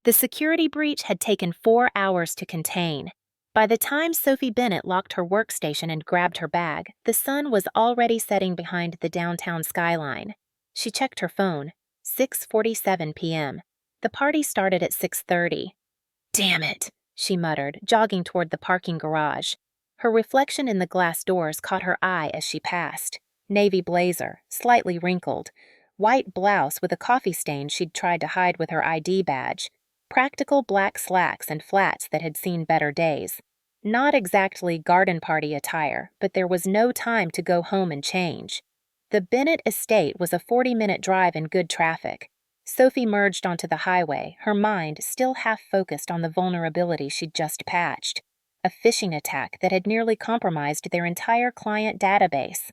The security breach had taken 4 hours to contain. By the time Sophie Bennett locked her workstation and grabbed her bag, the sun was already setting behind the downtown skyline. She checked her phone. 6:47 p.m. The party started at 6:30. "Damn it," she muttered, jogging toward the parking garage. Her reflection in the glass doors caught her eye as she passed. Navy blazer, slightly wrinkled. White blouse with a coffee stain she'd tried to hide with her ID badge. Practical black slacks and flats that had seen better days. Not exactly garden party attire, but there was no time to go home and change. The Bennett estate was a 40-minute drive in good traffic. Sophie merged onto the highway, her mind still half-focused on the vulnerability she'd just patched. A phishing attack that had nearly compromised their entire client database.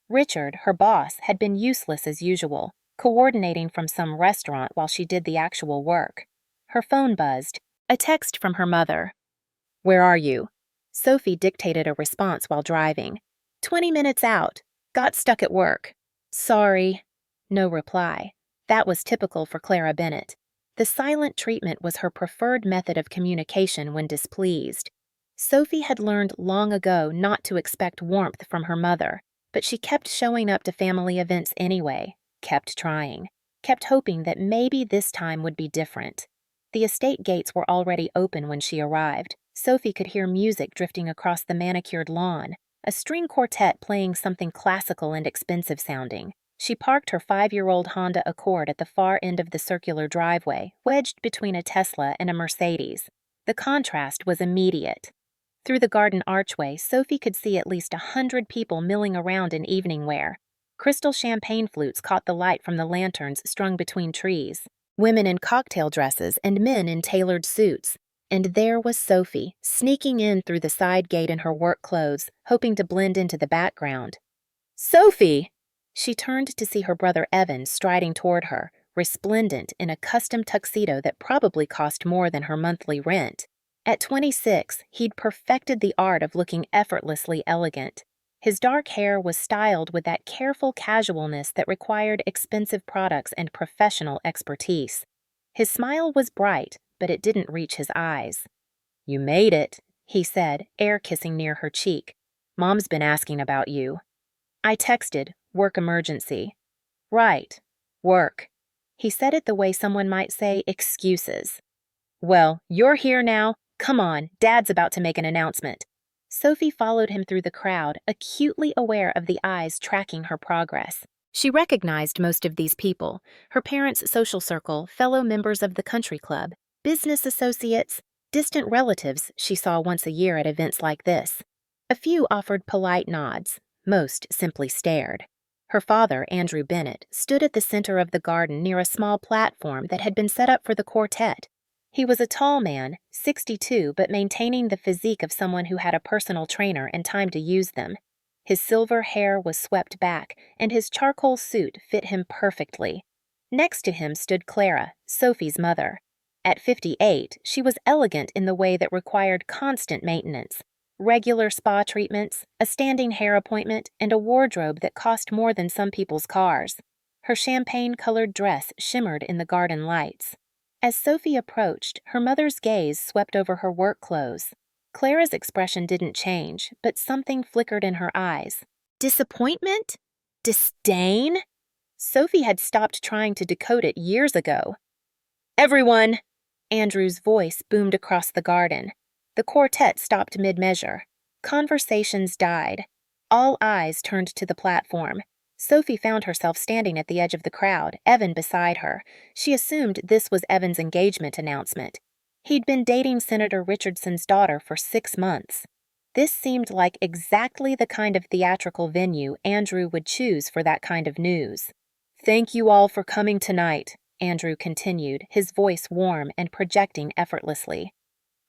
Richard, her boss, had been useless as usual, coordinating from some restaurant while she did the actual work. Her phone buzzed. A text from her mother. "Where are you?" Sophie dictated a response while driving. 20 minutes out. Got stuck at work. Sorry." No reply. That was typical for Clara Bennett. The silent treatment was her preferred method of communication when displeased. Sophie had learned long ago not to expect warmth from her mother, but she kept showing up to family events anyway, kept trying, kept hoping that maybe this time would be different. The estate gates were already open when she arrived. Sophie could hear music drifting across the manicured lawn, a string quartet playing something classical and expensive sounding. She parked her 5-year-old Honda Accord at the far end of the circular driveway, wedged between a Tesla and a Mercedes. The contrast was immediate. Through the garden archway, Sophie could see at least 100 people milling around in evening wear. Crystal champagne flutes caught the light from the lanterns strung between trees. Women in cocktail dresses and men in tailored suits. And there was Sophie, sneaking in through the side gate in her work clothes, hoping to blend into the background. "Sophie!" She turned to see her brother Evan striding toward her, resplendent in a custom tuxedo that probably cost more than her monthly rent. At 26, he'd perfected the art of looking effortlessly elegant. His dark hair was styled with that careful casualness that required expensive products and professional expertise. His smile was bright, but it didn't reach his eyes. "You made it," he said, air kissing near her cheek. "Mom's been asking about you." "I texted, work emergency." "Right, work." He said it the way someone might say excuses. "Well, you're here now. Come on, Dad's about to make an announcement." Sophie followed him through the crowd, acutely aware of the eyes tracking her progress. She recognized most of these people, her parents' social circle, fellow members of the country club, business associates, distant relatives she saw once a year at events like this. A few offered polite nods, most simply stared. Her father, Andrew Bennett, stood at the center of the garden near a small platform that had been set up for the quartet. He was a tall man, 62, but maintaining the physique of someone who had a personal trainer and time to use them. His silver hair was swept back, and his charcoal suit fit him perfectly. Next to him stood Clara, Sophie's mother. At 58, she was elegant in the way that required constant maintenance. Regular spa treatments, a standing hair appointment, and a wardrobe that cost more than some people's cars. Her champagne-colored dress shimmered in the garden lights. As Sophie approached, her mother's gaze swept over her work clothes. Clara's expression didn't change, but something flickered in her eyes. Disappointment? Disdain? Sophie had stopped trying to decode it years ago. "Everyone!" Andrew's voice boomed across the garden. The quartet stopped mid-measure. Conversations died. All eyes turned to the platform. Sophie found herself standing at the edge of the crowd, Evan beside her. She assumed this was Evan's engagement announcement. He'd been dating Senator Richardson's daughter for 6 months. This seemed like exactly the kind of theatrical venue Andrew would choose for that kind of news. "Thank you all for coming tonight," Andrew continued, his voice warm and projecting effortlessly.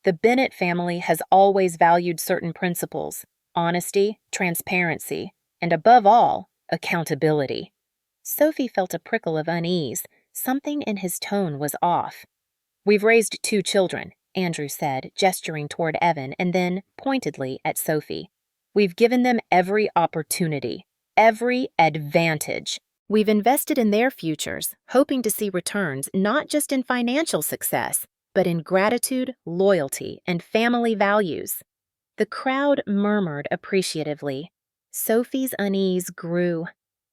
"The Bennett family has always valued certain principles: honesty, transparency, and above all, accountability." Sophie felt a prickle of unease. Something in his tone was off. "We've raised 2 children," Andrew said, gesturing toward Evan and then, pointedly, at Sophie. "We've given them every opportunity, every advantage. We've invested in their futures, hoping to see returns not just in financial success, but in gratitude, loyalty, and family values. The crowd murmured appreciatively. Sophie's unease grew.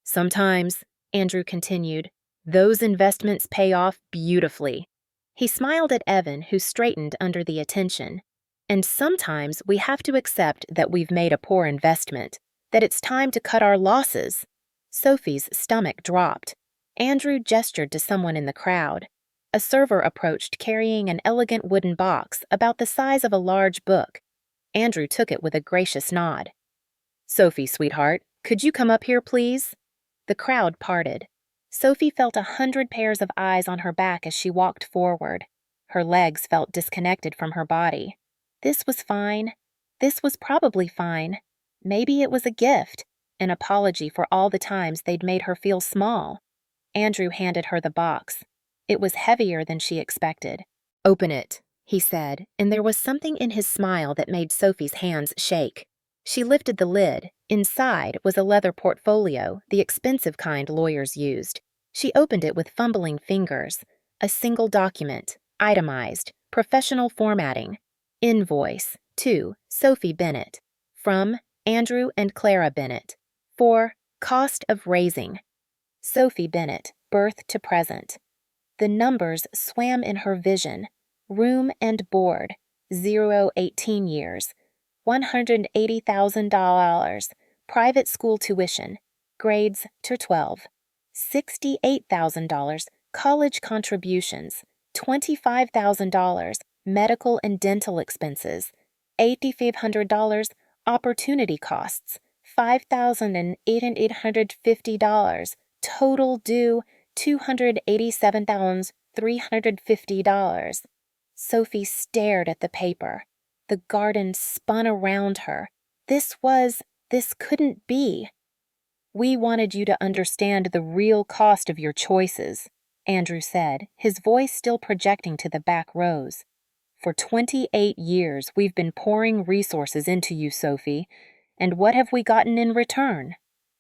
Sometimes, Andrew continued, those investments pay off beautifully. He smiled at Evan, who straightened under the attention. And sometimes we have to accept that we've made a poor investment, that it's time to cut our losses. Sophie's stomach dropped. Andrew gestured to someone in the crowd. A server approached carrying an elegant wooden box about the size of a large book. Andrew took it with a gracious nod. Sophie, sweetheart, could you come up here, please? The crowd parted. Sophie felt 100 pairs of eyes on her back as she walked forward. Her legs felt disconnected from her body. This was fine. This was probably fine. Maybe it was a gift, an apology for all the times they'd made her feel small. Andrew handed her the box. It was heavier than she expected. Open it, he said, and there was something in his smile that made Sophie's hands shake. She lifted the lid. Inside was a leather portfolio, the expensive kind lawyers used. She opened it with fumbling fingers. A single document, itemized, professional formatting. Invoice to Sophie Bennett. From Andrew and Clara Bennett. For cost of raising. Sophie Bennett, birth to present. The numbers swam in her vision. Room and board, 0-18 years. $180,000. Private school tuition, grades to 12. $68,000 college contributions, $25,000 medical and dental expenses, $8,500 opportunity costs, $5,850 total due, $287,350. Sophie stared at the paper. The garden spun around her. This couldn't be. We wanted you to understand the real cost of your choices, Andrew said, his voice still projecting to the back rows. For 28 years, we've been pouring resources into you, Sophie. And what have we gotten in return?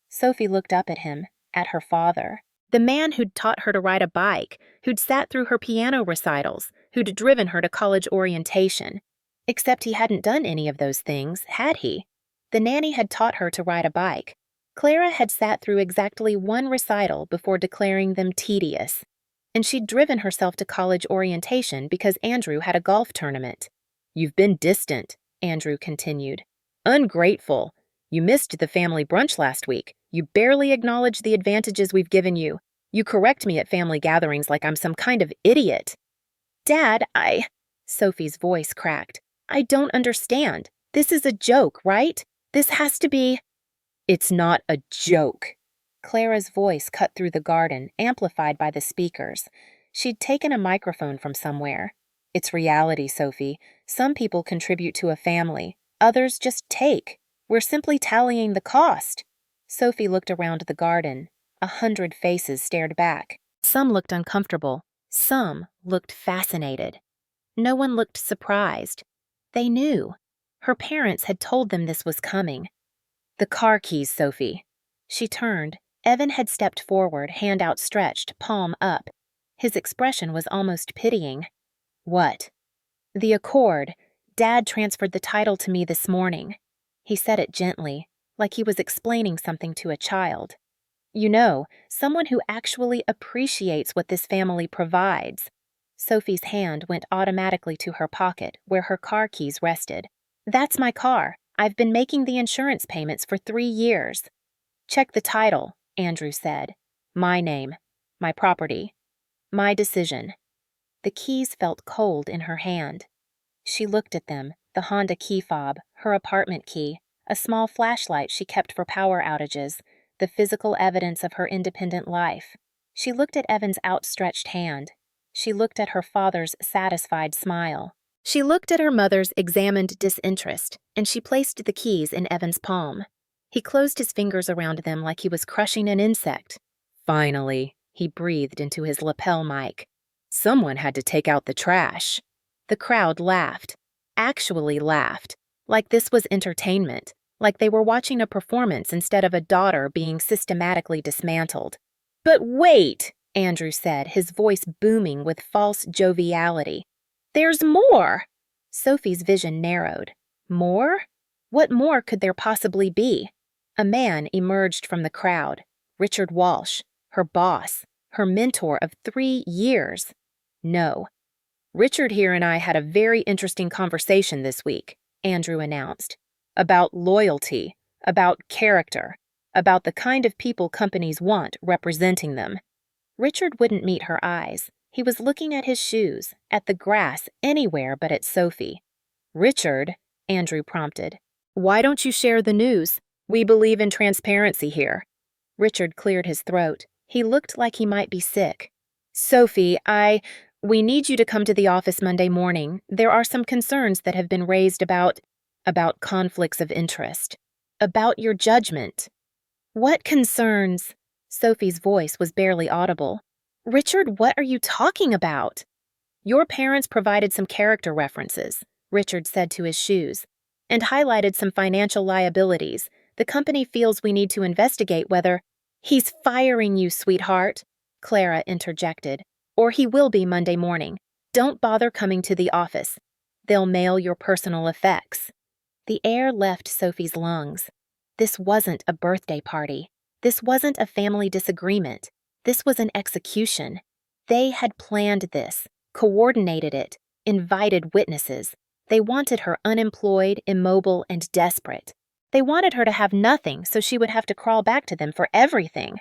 Sophie looked up at him, at her father. The man who'd taught her to ride a bike, who'd sat through her piano recitals, who'd driven her to college orientation. Except he hadn't done any of those things, had he? The nanny had taught her to ride a bike. Clara had sat through exactly one recital before declaring them tedious. And she'd driven herself to college orientation because Andrew had a golf tournament. You've been distant, Andrew continued. Ungrateful. You missed the family brunch last week. You barely acknowledge the advantages we've given you. You correct me at family gatherings like I'm some kind of idiot. Dad, Sophie's voice cracked. I don't understand. This is a joke, right? This has to be... It's not a joke. Clara's voice cut through the garden, amplified by the speakers. She'd taken a microphone from somewhere. It's reality, Sophie. Some people contribute to a family. Others just take. We're simply tallying the cost. Sophie looked around the garden. 100 faces stared back. Some looked uncomfortable. Some looked fascinated. No one looked surprised. They knew. Her parents had told them this was coming. The car keys, Sophie. She turned. Evan had stepped forward, hand outstretched, palm up. His expression was almost pitying. What? The Accord. Dad transferred the title to me this morning. He said it gently, like he was explaining something to a child. You know, someone who actually appreciates what this family provides. Sophie's hand went automatically to her pocket, where her car keys rested. That's my car. I've been making the insurance payments for 3 years. Check the title, Andrew said. My name. My property. My decision. The keys felt cold in her hand. She looked at them, the Honda key fob, her apartment key, a small flashlight she kept for power outages, the physical evidence of her independent life. She looked at Evan's outstretched hand. She looked at her father's satisfied smile. She looked at her mother's examined disinterest, and she placed the keys in Evan's palm. He closed his fingers around them like he was crushing an insect. Finally, he breathed into his lapel mic. Someone had to take out the trash. The crowd laughed. Actually laughed. Like this was entertainment. Like they were watching a performance instead of a daughter being systematically dismantled. But wait, Andrew said, his voice booming with false joviality. There's more! Sophie's vision narrowed. More? What more could there possibly be? A man emerged from the crowd. Richard Walsh, her boss, her mentor of 3 years. No. Richard here and I had a very interesting conversation this week, Andrew announced. About loyalty, about character, about the kind of people companies want representing them. Richard wouldn't meet her eyes. He was looking at his shoes, at the grass, anywhere but at Sophie. Richard, Andrew prompted, why don't you share the news? We believe in transparency here. Richard cleared his throat. He looked like he might be sick. Sophie, we need you to come to the office Monday morning. There are some concerns that have been raised about conflicts of interest, about your judgment. What concerns? Sophie's voice was barely audible. Richard, what are you talking about? Your parents provided some character references, Richard said to his shoes, and highlighted some financial liabilities. The company feels we need to investigate whether— He's firing you, sweetheart, Clara interjected, or he will be Monday morning. Don't bother coming to the office. They'll mail your personal effects. The air left Sophie's lungs. This wasn't a birthday party. This wasn't a family disagreement. This was an execution. They had planned this, coordinated it, invited witnesses. They wanted her unemployed, immobile, and desperate. They wanted her to have nothing so she would have to crawl back to them for everything.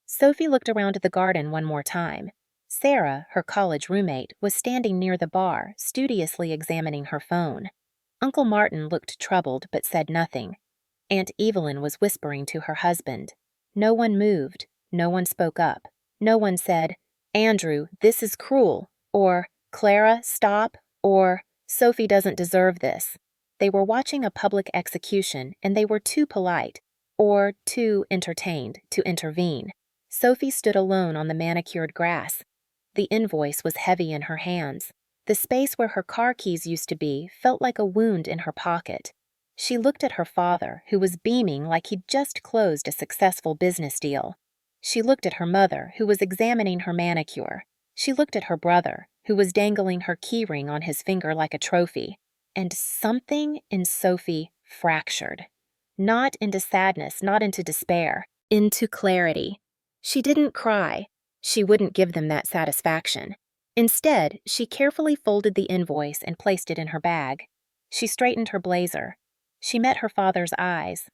Sophie looked around the garden one more time. Sarah, her college roommate, was standing near the bar, studiously examining her phone. Uncle Martin looked troubled but said nothing. Aunt Evelyn was whispering to her husband. No one moved. No one spoke up. No one said, Andrew, this is cruel, or Clara, stop, or Sophie doesn't deserve this. They were watching a public execution, and they were too polite, or too entertained, to intervene. Sophie stood alone on the manicured grass. The invoice was heavy in her hands. The space where her car keys used to be felt like a wound in her pocket. She looked at her father, who was beaming like he'd just closed a successful business deal. She looked at her mother, who was examining her manicure. She looked at her brother, who was dangling her keyring on his finger like a trophy. And something in Sophie fractured. Not into sadness, not into despair, into clarity. She didn't cry. She wouldn't give them that satisfaction. Instead, she carefully folded the invoice and placed it in her bag. She straightened her blazer. She met her father's eyes.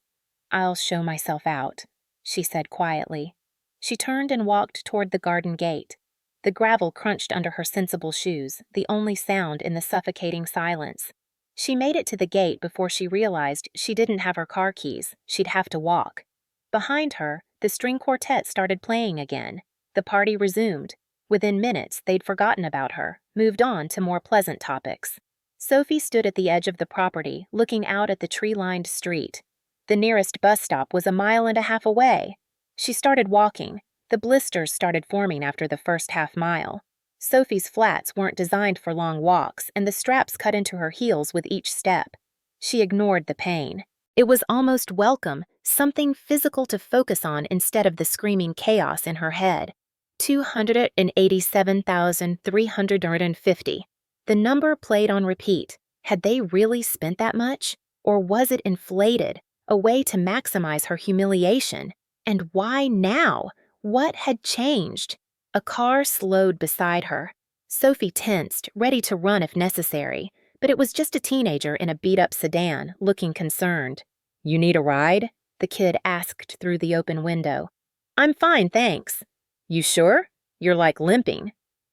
I'll show myself out, she said quietly. She turned and walked toward the garden gate. The gravel crunched under her sensible shoes, the only sound in the suffocating silence. She made it to the gate before she realized she didn't have her car keys. She'd have to walk. Behind her, the string quartet started playing again. The party resumed. Within minutes, they'd forgotten about her, moved on to more pleasant topics. Sophie stood at the edge of the property, looking out at the tree-lined street. The nearest bus stop was 1.5 miles away. She started walking. The blisters started forming after the first half-mile. Sophie's flats weren't designed for long walks, and the straps cut into her heels with each step. She ignored the pain. It was almost welcome, something physical to focus on instead of the screaming chaos in her head. 287,350. The number played on repeat. Had they really spent that much? Or was it inflated, a way to maximize her humiliation? And why now? What had changed? A car slowed beside her. Sophie tensed, ready to run if necessary, but it was just a teenager in a beat-up sedan, looking concerned. You need a ride? The kid asked through the open window. I'm fine, thanks. You sure? You're like limping.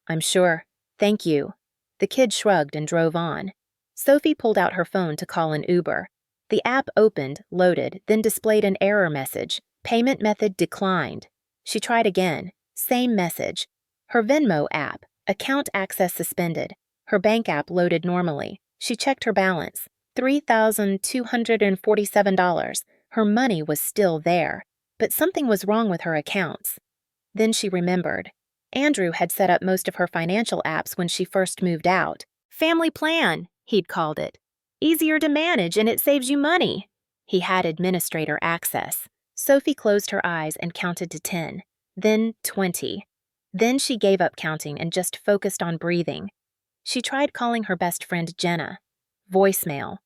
I'm sure. Thank you. The kid shrugged and drove on. Sophie pulled out her phone to call an Uber. The app opened, loaded, then displayed an error message. Payment method declined. She tried again. Same message. Her Venmo app. Account access suspended. Her bank app loaded normally. She checked her balance. $3,247. Her money was still there, but something was wrong with her accounts. Then she remembered. Andrew had set up most of her financial apps when she first moved out. Family plan, he'd called it. Easier to manage and it saves you money. He had administrator access. Sophie closed her eyes and counted to 10, then 20. Then she gave up counting and just focused on breathing. She tried calling her best friend Jenna. Voicemail.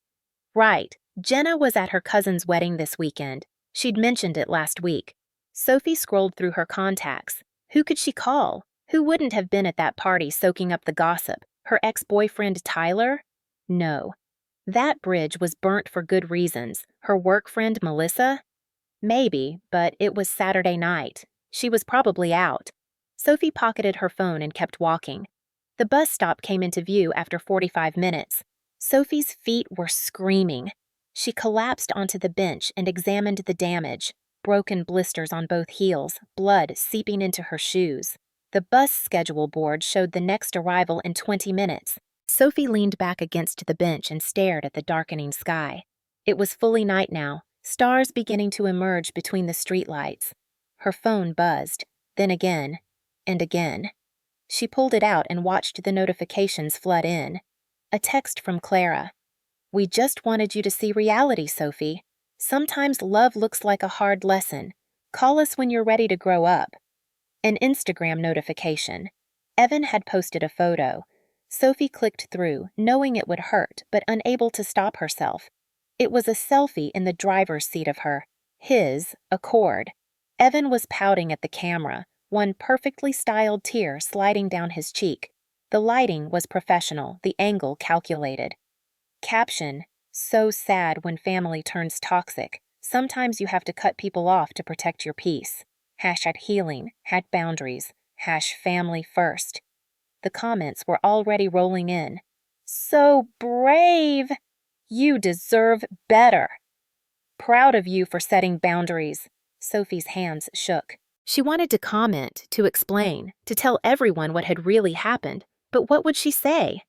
Right, Jenna was at her cousin's wedding this weekend. She'd mentioned it last week. Sophie scrolled through her contacts. Who could she call? Who wouldn't have been at that party soaking up the gossip? Her ex-boyfriend Tyler? No. That bridge was burnt for good reasons. Her work friend Melissa? Maybe, but it was Saturday night. She was probably out. Sophie pocketed her phone and kept walking. The bus stop came into view after 45 minutes. Sophie's feet were screaming. She collapsed onto the bench and examined the damage. Broken blisters on both heels, blood seeping into her shoes. The bus schedule board showed the next arrival in 20 minutes. Sophie leaned back against the bench and stared at the darkening sky. It was fully night now, stars beginning to emerge between the streetlights. Her phone buzzed, then again, and again. She pulled it out and watched the notifications flood in. A text from Clara. We just wanted you to see reality, Sophie. Sometimes love looks like a hard lesson. Call us when you're ready to grow up. An Instagram notification. Evan had posted a photo. Sophie clicked through, knowing it would hurt, but unable to stop herself. It was a selfie in the driver's seat of her. His Accord. Evan was pouting at the camera, one perfectly styled tear sliding down his cheek. The lighting was professional, the angle calculated. Caption, so sad when family turns toxic. Sometimes you have to cut people off to protect your peace. #healing, #boundaries, #family first. The comments were already rolling in. So brave! You deserve better. Proud of you for setting boundaries. Sophie's hands shook. She wanted to comment, to explain, to tell everyone what had really happened, but what would she say?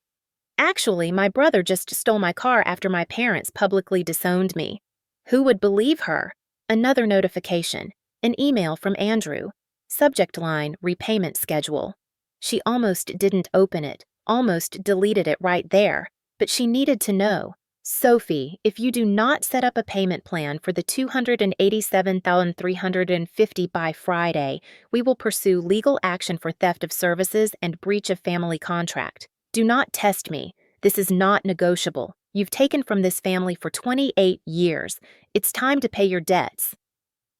Actually, my brother just stole my car after my parents publicly disowned me. Who would believe her? Another notification. An email from Andrew. Subject line, repayment schedule. She almost didn't open it, almost deleted it right there, but she needed to know. Sophie, if you do not set up a payment plan for the $287,350 by Friday, we will pursue legal action for theft of services and breach of family contract. Do not test me. This is not negotiable. You've taken from this family for 28 years. It's time to pay your debts.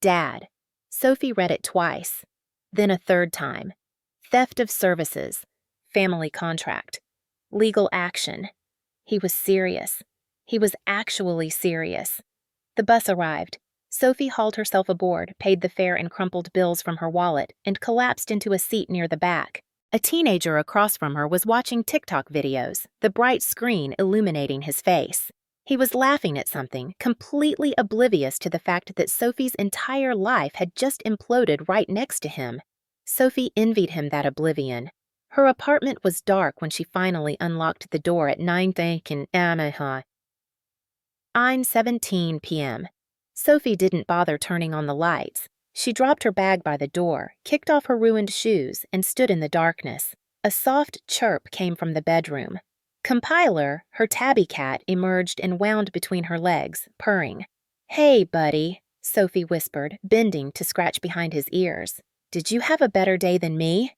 Dad. Sophie read it twice. Then a third time. Theft of services. Family contract. Legal action. He was serious. He was actually serious. The bus arrived. Sophie hauled herself aboard, paid the fare and crumpled bills from her wallet, and collapsed into a seat near the back. A teenager across from her was watching TikTok videos, the bright screen illuminating his face. He was laughing at something, completely oblivious to the fact that Sophie's entire life had just imploded right next to him. Sophie envied him that oblivion. Her apartment was dark when she finally unlocked the door at 9:17 p.m. Sophie didn't bother turning on the lights. She dropped her bag by the door, kicked off her ruined shoes, and stood in the darkness. A soft chirp came from the bedroom. Compiler, her tabby cat, emerged and wound between her legs, purring. Hey, buddy, Sophie whispered, bending to scratch behind his ears. Did you have a better day than me?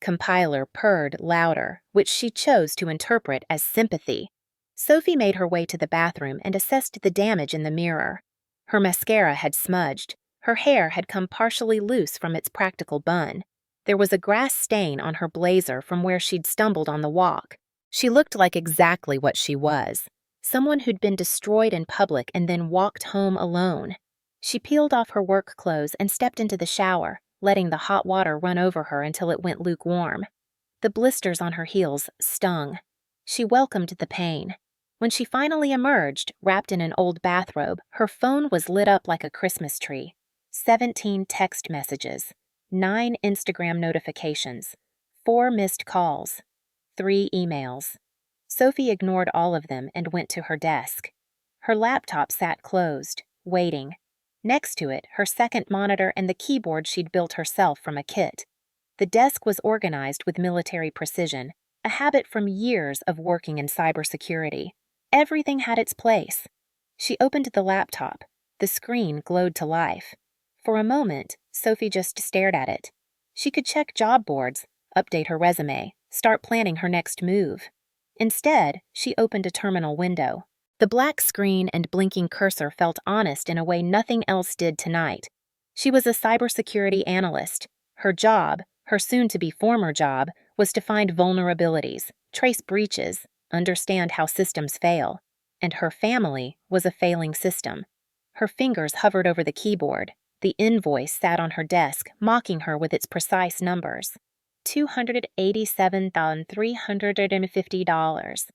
Compiler purred louder, which she chose to interpret as sympathy. Sophie made her way to the bathroom and assessed the damage in the mirror. Her mascara had smudged. Her hair had come partially loose from its practical bun. There was a grass stain on her blazer from where she'd stumbled on the walk. She looked like exactly what she was. Someone who'd been destroyed in public and then walked home alone. She peeled off her work clothes and stepped into the shower, letting the hot water run over her until it went lukewarm. The blisters on her heels stung. She welcomed the pain. When she finally emerged, wrapped in an old bathrobe, her phone was lit up like a Christmas tree. 17 text messages, 9 Instagram notifications, 4 missed calls, 3 emails. Sophie ignored all of them and went to her desk. Her laptop sat closed, waiting. Next to it, her second monitor and the keyboard she'd built herself from a kit. The desk was organized with military precision, a habit from years of working in cybersecurity. Everything had its place. She opened the laptop. The screen glowed to life. For a moment, Sophie just stared at it. She could check job boards, update her resume, start planning her next move. Instead, she opened a terminal window. The black screen and blinking cursor felt honest in a way nothing else did tonight. She was a cybersecurity analyst. Her job, her soon-to-be former job, was to find vulnerabilities, trace breaches, understand how systems fail. And her family was a failing system. Her fingers hovered over the keyboard. The invoice sat on her desk, mocking her with its precise numbers. $287,350.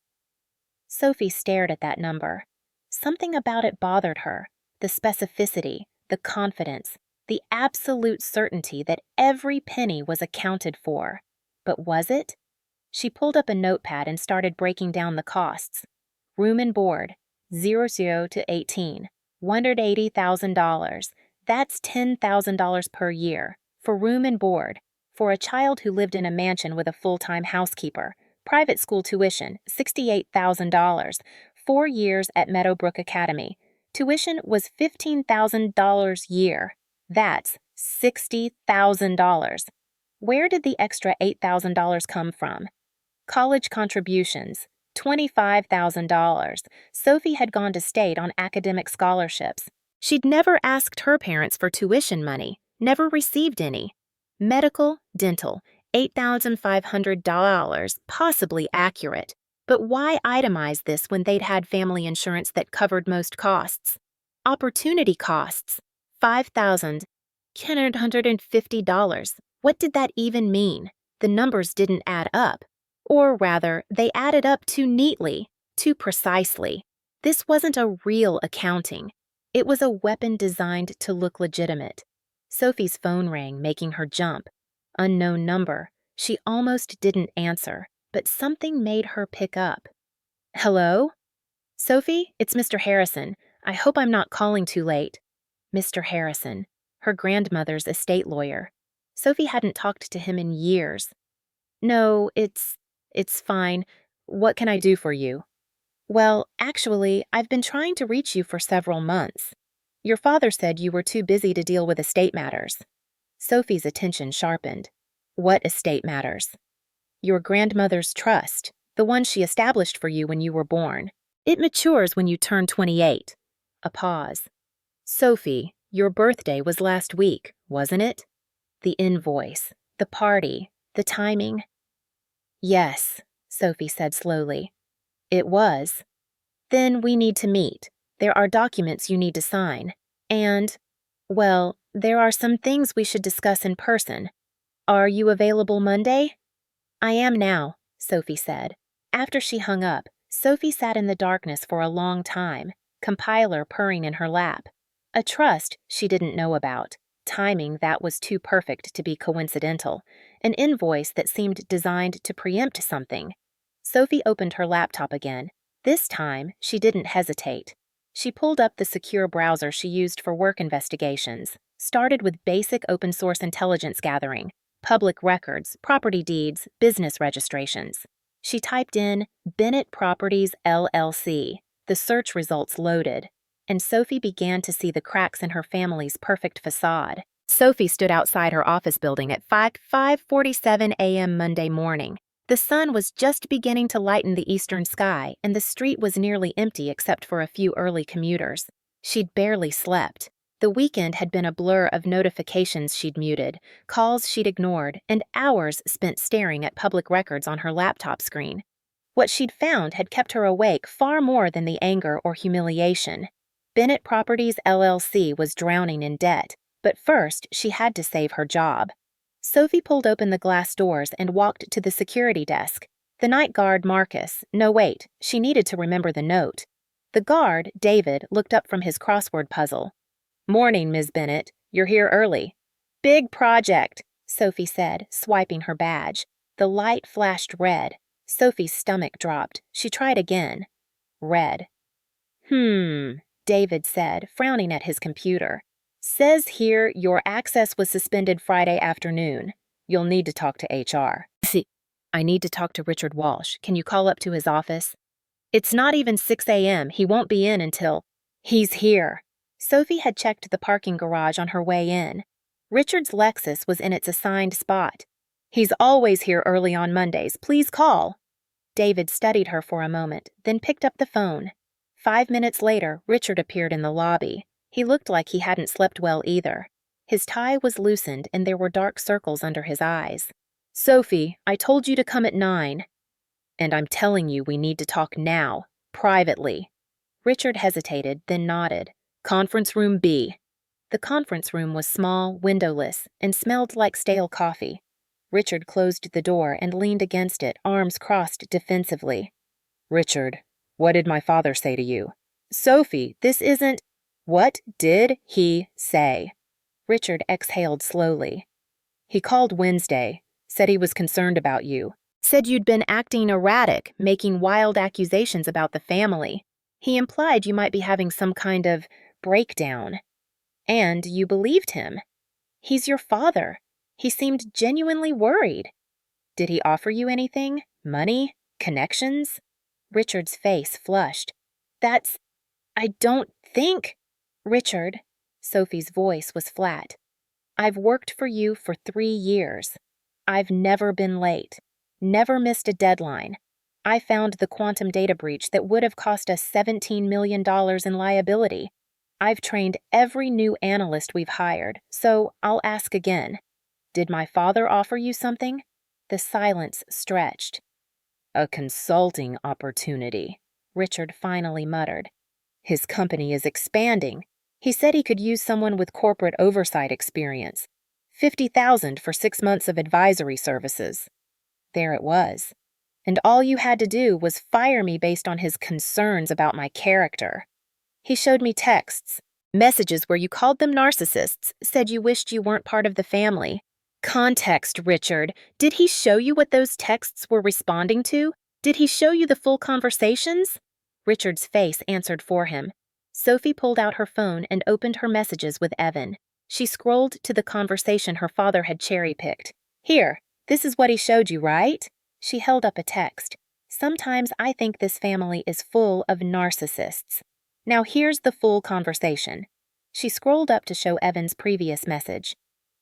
Sophie stared at that number. Something about it bothered her. The specificity, the confidence, the absolute certainty that every penny was accounted for. But was it? She pulled up a notepad and started breaking down the costs. Room and board, 00 to 18, $180,000. That's $10,000 per year, for room and board. For a child who lived in a mansion with a full-time housekeeper. Private school tuition, $68,000. 4 years at Meadowbrook Academy. Tuition was $15,000 a year. That's $60,000. Where did the extra $8,000 come from? College contributions, $25,000. Sophie had gone to state on academic scholarships. She'd never asked her parents for tuition money, never received any. Medical, dental, $8,500, possibly accurate. But why itemize this when they'd had family insurance that covered most costs? Opportunity costs, $5,950. What did that even mean? The numbers didn't add up. Or rather, they added up too neatly, too precisely. This wasn't a real accounting. It was a weapon designed to look legitimate. Sophie's phone rang, making her jump. Unknown number. She almost didn't answer, but something made her pick up. Hello? Sophie, it's Mr. Harrison. I hope I'm not calling too late. Mr. Harrison, her grandmother's estate lawyer. Sophie hadn't talked to him in years. No, it's fine. What can I do for you? Well, actually, I've been trying to reach you for several months. Your father said you were too busy to deal with estate matters. Sophie's attention sharpened. What estate matters? Your grandmother's trust, the one she established for you when you were born. It matures when you turn 28. A pause. Sophie, your birthday was last week, wasn't it? The invoice, the party, the timing. Yes, Sophie said slowly. It was. Then we need to meet. There are documents you need to sign. And, well, there are some things we should discuss in person. Are you available Monday? I am now, Sophie said. After she hung up, Sophie sat in the darkness for a long time, compiler purring in her lap. A trust she didn't know about, timing that was too perfect to be coincidental, an invoice that seemed designed to preempt something. Sophie opened her laptop again. This time, she didn't hesitate. She pulled up the secure browser she used for work investigations, started with basic open-source intelligence gathering, public records, property deeds, business registrations. She typed in Bennett Properties, LLC. The search results loaded, and Sophie began to see the cracks in her family's perfect facade. Sophie stood outside her office building at 5:47 a.m. Monday morning. The sun was just beginning to lighten the eastern sky, and the street was nearly empty except for a few early commuters. She'd barely slept. The weekend had been a blur of notifications she'd muted, calls she'd ignored, and hours spent staring at public records on her laptop screen. What she'd found had kept her awake far more than the anger or humiliation. Bennett Properties, LLC was drowning in debt, but first she had to save her job. Sophie pulled open the glass doors and walked to the security desk. The night guard, Marcus, no wait, she needed to remember the note. The guard, David, looked up from his crossword puzzle. Morning, Ms. Bennett. You're here early. Big project, Sophie said, swiping her badge. The light flashed red. Sophie's stomach dropped. She tried again. Red. David said, frowning at his computer. Says here your access was suspended Friday afternoon. You'll need to talk to HR. See, I need to talk to Richard Walsh. Can you call up to his office? It's not even 6 a.m. He won't be in until... He's here. Sophie had checked the parking garage on her way in. Richard's Lexus was in its assigned spot. He's always here early on Mondays. Please call. David studied her for a moment, then picked up the phone. 5 minutes later, Richard appeared in the lobby. He looked like he hadn't slept well either. His tie was loosened and there were dark circles under his eyes. "Sophie, I told you to come at 9. And I'm telling you we need to talk now, privately." Richard hesitated, then nodded. "Conference room B." The conference room was small, windowless, and smelled like stale coffee. Richard closed the door and leaned against it, arms crossed defensively. "Richard, what did my father say to you?" "Sophie, this isn't—" "What did he say?" Richard exhaled slowly. "He called Wednesday, said he was concerned about you, said you'd been acting erratic, making wild accusations about the family. He implied you might be having some kind of breakdown. And you believed him. He's your father. He seemed genuinely worried. Did he offer you anything? Money? Connections?" Richard's face flushed. I don't think—" "Richard," Sophie's voice was flat, "I've worked for you for 3 years. I've never been late, never missed a deadline. I found the quantum data breach that would have cost us $17 million in liability. I've trained every new analyst we've hired, so I'll ask again. Did my father offer you something?" The silence stretched. "A consulting opportunity," Richard finally muttered. "His company is expanding. He said he could use someone with corporate oversight experience. 50,000 for 6 months of advisory services." There it was. "And all you had to do was fire me based on his concerns about my character. He showed me texts, messages where you called them narcissists, said you wished you weren't part of the family. Context, Richard. Did he show you what those texts were responding to? Did he show you the full conversations?" Richard's face answered for him. Sophie pulled out her phone and opened her messages with Evan. She scrolled to the conversation her father had cherry-picked. "Here, this is what he showed you, right?" She held up a text. "Sometimes I think this family is full of narcissists. Now here's the full conversation." She scrolled up to show Evan's previous message.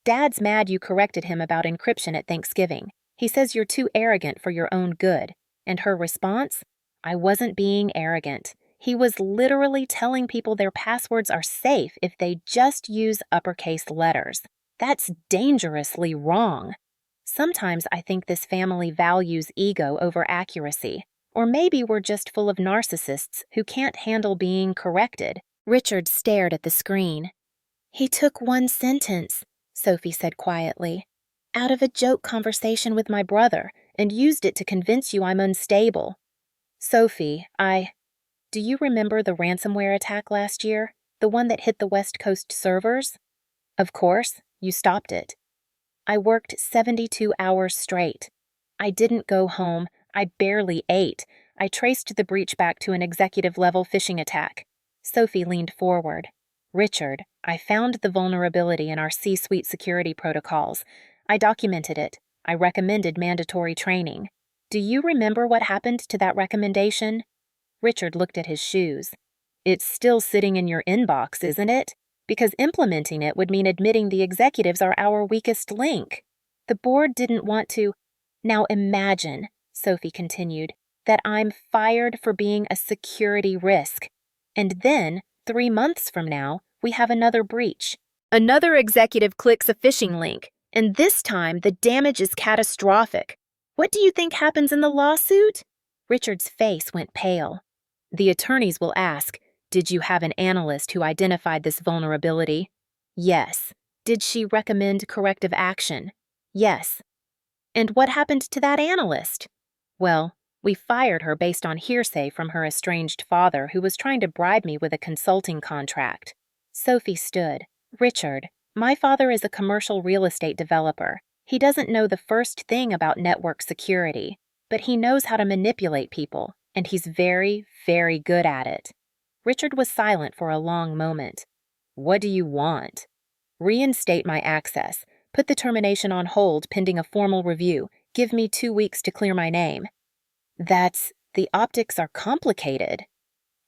"Dad's mad you corrected him about encryption at Thanksgiving. He says you're too arrogant for your own good." And her response? "I wasn't being arrogant. He was literally telling people their passwords are safe if they just use uppercase letters. That's dangerously wrong. Sometimes I think this family values ego over accuracy. Or maybe we're just full of narcissists who can't handle being corrected." Richard stared at the screen. "He took one sentence," Sophie said quietly, "out of a joke conversation with my brother and used it to convince you I'm unstable." "Sophie, do you remember the ransomware attack last year? The one that hit the West Coast servers?" "Of course, you stopped it." "I worked 72 hours straight. I didn't go home. I barely ate. I traced the breach back to an executive-level phishing attack." Sophie leaned forward. "Richard, I found the vulnerability in our C-suite security protocols. I documented it. I recommended mandatory training. Do you remember what happened to that recommendation?" Richard looked at his shoes. "It's still sitting in your inbox, isn't it? Because implementing it would mean admitting the executives are our weakest link. The board didn't want to—" "Now imagine," Sophie continued, "that I'm fired for being a security risk. And then, 3 months from now, we have another breach. Another executive clicks a phishing link, and this time the damage is catastrophic. What do you think happens in the lawsuit?" Richard's face went pale. "The attorneys will ask, did you have an analyst who identified this vulnerability? Yes. Did she recommend corrective action? Yes. And what happened to that analyst? Well, we fired her based on hearsay from her estranged father who was trying to bribe me with a consulting contract." Sophie stood. "Richard, my father is a commercial real estate developer. He doesn't know the first thing about network security, but he knows how to manipulate people, and he's very, very good at it." Richard was silent for a long moment. "What do you want?" "Reinstate my access. Put the termination on hold pending a formal review. Give me 2 weeks to clear my name." The optics are complicated.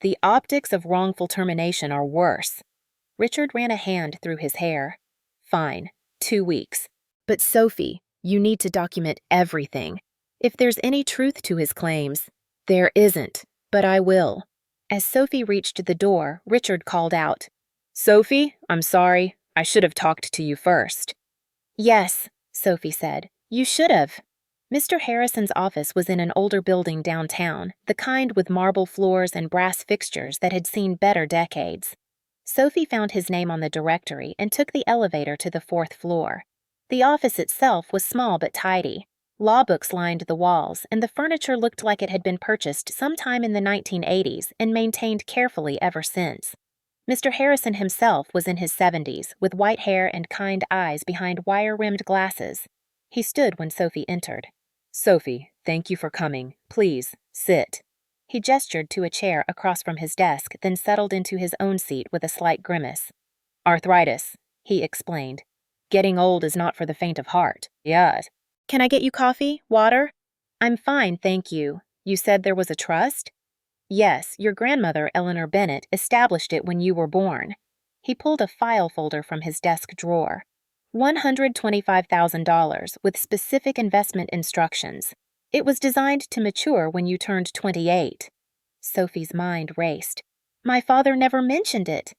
The optics of wrongful termination are worse." Richard ran a hand through his hair. "Fine, 2 weeks. But Sophie, you need to document everything. If there's any truth to his claims. There isn't, but I will. As Sophie reached the door, Richard called out, Sophie, I'm sorry. I should have talked to you first. Yes, Sophie said. You should have. Mr. Harrison's office was in an older building downtown, the kind with marble floors and brass fixtures that had seen better decades. Sophie found his name on the directory and took the elevator to the 4th floor. The office itself was small but tidy. Law books lined the walls, and the furniture looked like it had been purchased sometime in the 1980s and maintained carefully ever since. Mr. Harrison himself was in his 70s, with white hair and kind eyes behind wire-rimmed glasses. He stood when Sophie entered. Sophie, thank you for coming. Please, sit. He gestured to a chair across from his desk, then settled into his own seat with a slight grimace. Arthritis, he explained. Getting old is not for the faint of heart. Yes. Can I get you coffee? Water? I'm fine, thank you. You said there was a trust? Yes, your grandmother, Eleanor Bennett, established it when you were born. He pulled a file folder from his desk drawer. $125,000 with specific investment instructions. It was designed to mature when you turned 28. Sophie's mind raced. My father never mentioned it.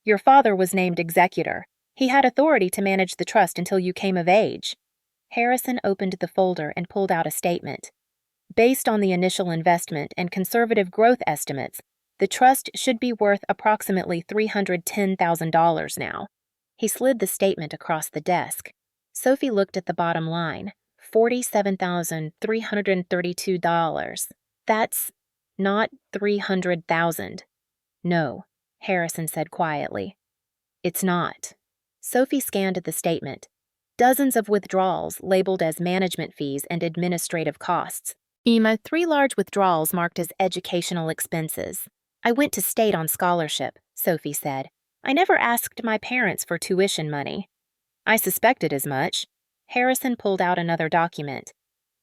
Your father was named executor. He had authority to manage the trust until you came of age. Harrison opened the folder and pulled out a statement. Based on the initial investment and conservative growth estimates, the trust should be worth approximately $310,000 now. He slid the statement across the desk. Sophie looked at the bottom line. $47,332. That's not $300,000. No, Harrison said quietly. It's not. Sophie scanned the statement. Dozens of withdrawals labeled as management fees and administrative costs. 3 large withdrawals marked as educational expenses. I went to state on scholarship, Sophie said. I never asked my parents for tuition money. I suspected as much. Harrison pulled out another document.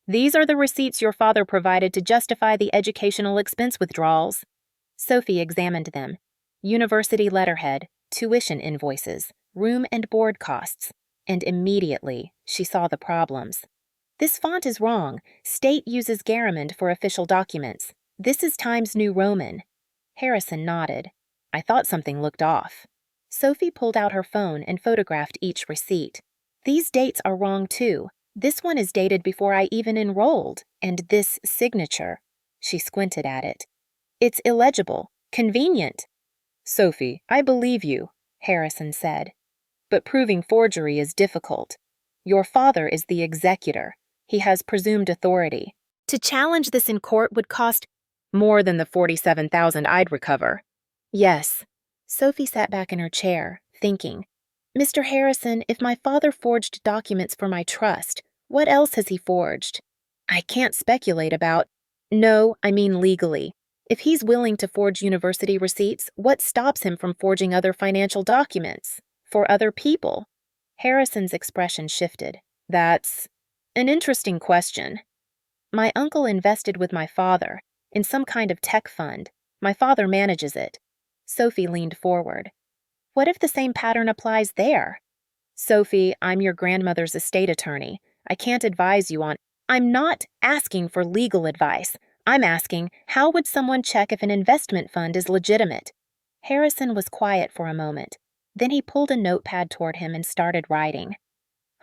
These are the receipts your father provided to justify the educational expense withdrawals. Sophie examined them. University letterhead, tuition invoices, room and board costs. And immediately, she saw the problems. This font is wrong. State uses Garamond for official documents. This is Times New Roman. Harrison nodded. I thought something looked off. Sophie pulled out her phone and photographed each receipt. These dates are wrong too. This one is dated before I even enrolled, and this signature. She squinted at it. It's illegible. Convenient. Sophie, I believe you, Harrison said. But proving forgery is difficult. Your father is the executor. He has presumed authority. To challenge this in court would cost more than the $47,000 I'd recover. Yes. Sophie sat back in her chair, thinking. Mr. Harrison, if my father forged documents for my trust, what else has he forged? I can't speculate about. No, I mean legally. If he's willing to forge university receipts, what stops him from forging other financial documents? For other people? Harrison's expression shifted. That's an interesting question. My uncle invested with my father, in some kind of tech fund. My father manages it. Sophie leaned forward. What if the same pattern applies there? Sophie, I'm your grandmother's estate attorney. I can't advise you on. I'm not asking for legal advice. I'm asking, how would someone check if an investment fund is legitimate? Harrison was quiet for a moment. Then he pulled a notepad toward him and started writing.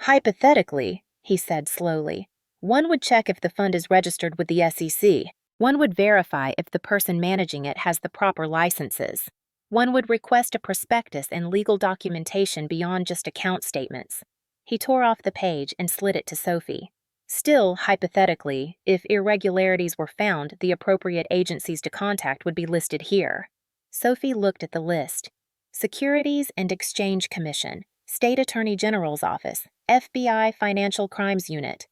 Hypothetically, he said slowly, one would check if the fund is registered with the SEC. One would verify if the person managing it has the proper licenses. One would request a prospectus and legal documentation beyond just account statements. He tore off the page and slid it to Sophie. Still, hypothetically, if irregularities were found, the appropriate agencies to contact would be listed here. Sophie looked at the list. Securities and Exchange Commission, State Attorney General's Office, FBI Financial Crimes Unit.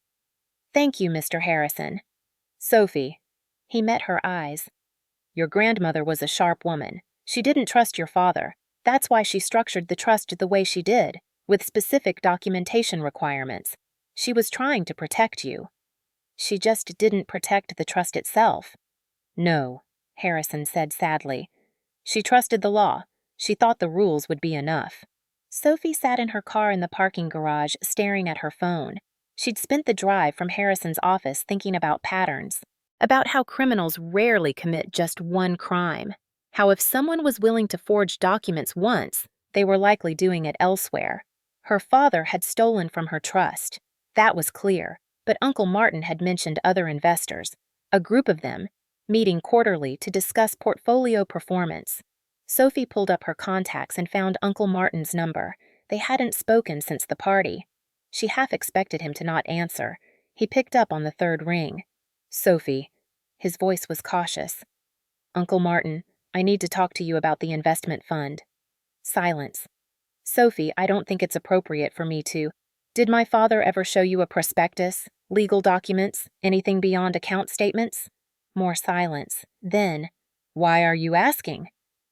Thank you, Mr. Harrison. Sophie. He met her eyes. Your grandmother was a sharp woman. She didn't trust your father. That's why she structured the trust the way she did, with specific documentation requirements. She was trying to protect you. She just didn't protect the trust itself. No, Harrison said sadly. She trusted the law. She thought the rules would be enough. Sophie sat in her car in the parking garage, staring at her phone. She'd spent the drive from Harrison's office thinking about patterns, about how criminals rarely commit just one crime, how if someone was willing to forge documents once, they were likely doing it elsewhere. Her father had stolen from her trust. That was clear, but Uncle Martin had mentioned other investors, a group of them, meeting quarterly to discuss portfolio performance. Sophie pulled up her contacts and found Uncle Martin's number. They hadn't spoken since the party. She half expected him to not answer. He picked up on the third ring. "Sophie." His voice was cautious. "Uncle Martin, I need to talk to you about the investment fund." Silence. "Sophie, I don't think it's appropriate for me to. Did my father ever show you a prospectus, legal documents, anything beyond account statements?" More silence. Then, "Why are you asking?"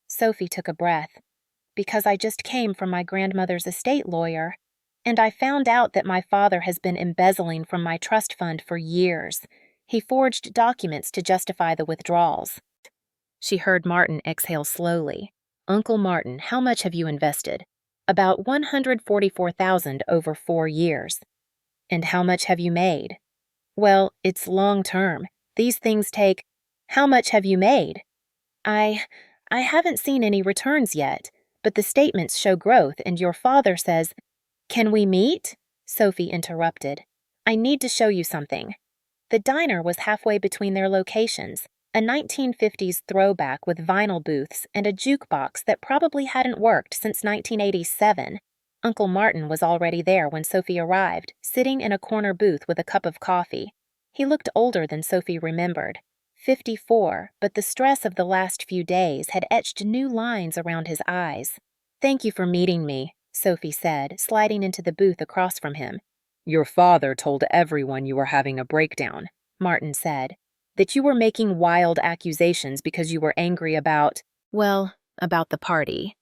Sophie took a breath. "Because I just came from my grandmother's estate lawyer, and I found out that my father has been embezzling from my trust fund for years. He forged documents to justify the withdrawals." She heard Martin exhale slowly. "Uncle Martin, how much have you invested?" "About $144,000 over 4 years." "And how much have you made?" "Well, it's long term. These things take—" "How much have you made?" I haven't seen any returns yet, but the statements show growth and your father says—" "Can we meet?" Sophie interrupted. "I need to show you something." The diner was halfway between their locations, a 1950s throwback with vinyl booths and a jukebox that probably hadn't worked since 1987. Uncle Martin was already there when Sophie arrived, sitting in a corner booth with a cup of coffee. He looked older than Sophie remembered. 54, but the stress of the last few days had etched new lines around his eyes. "Thank you for meeting me," Sophie said, sliding into the booth across from him. "Your father told everyone you were having a breakdown," Martin said. "That you were making wild accusations because you were angry about— well, about the party."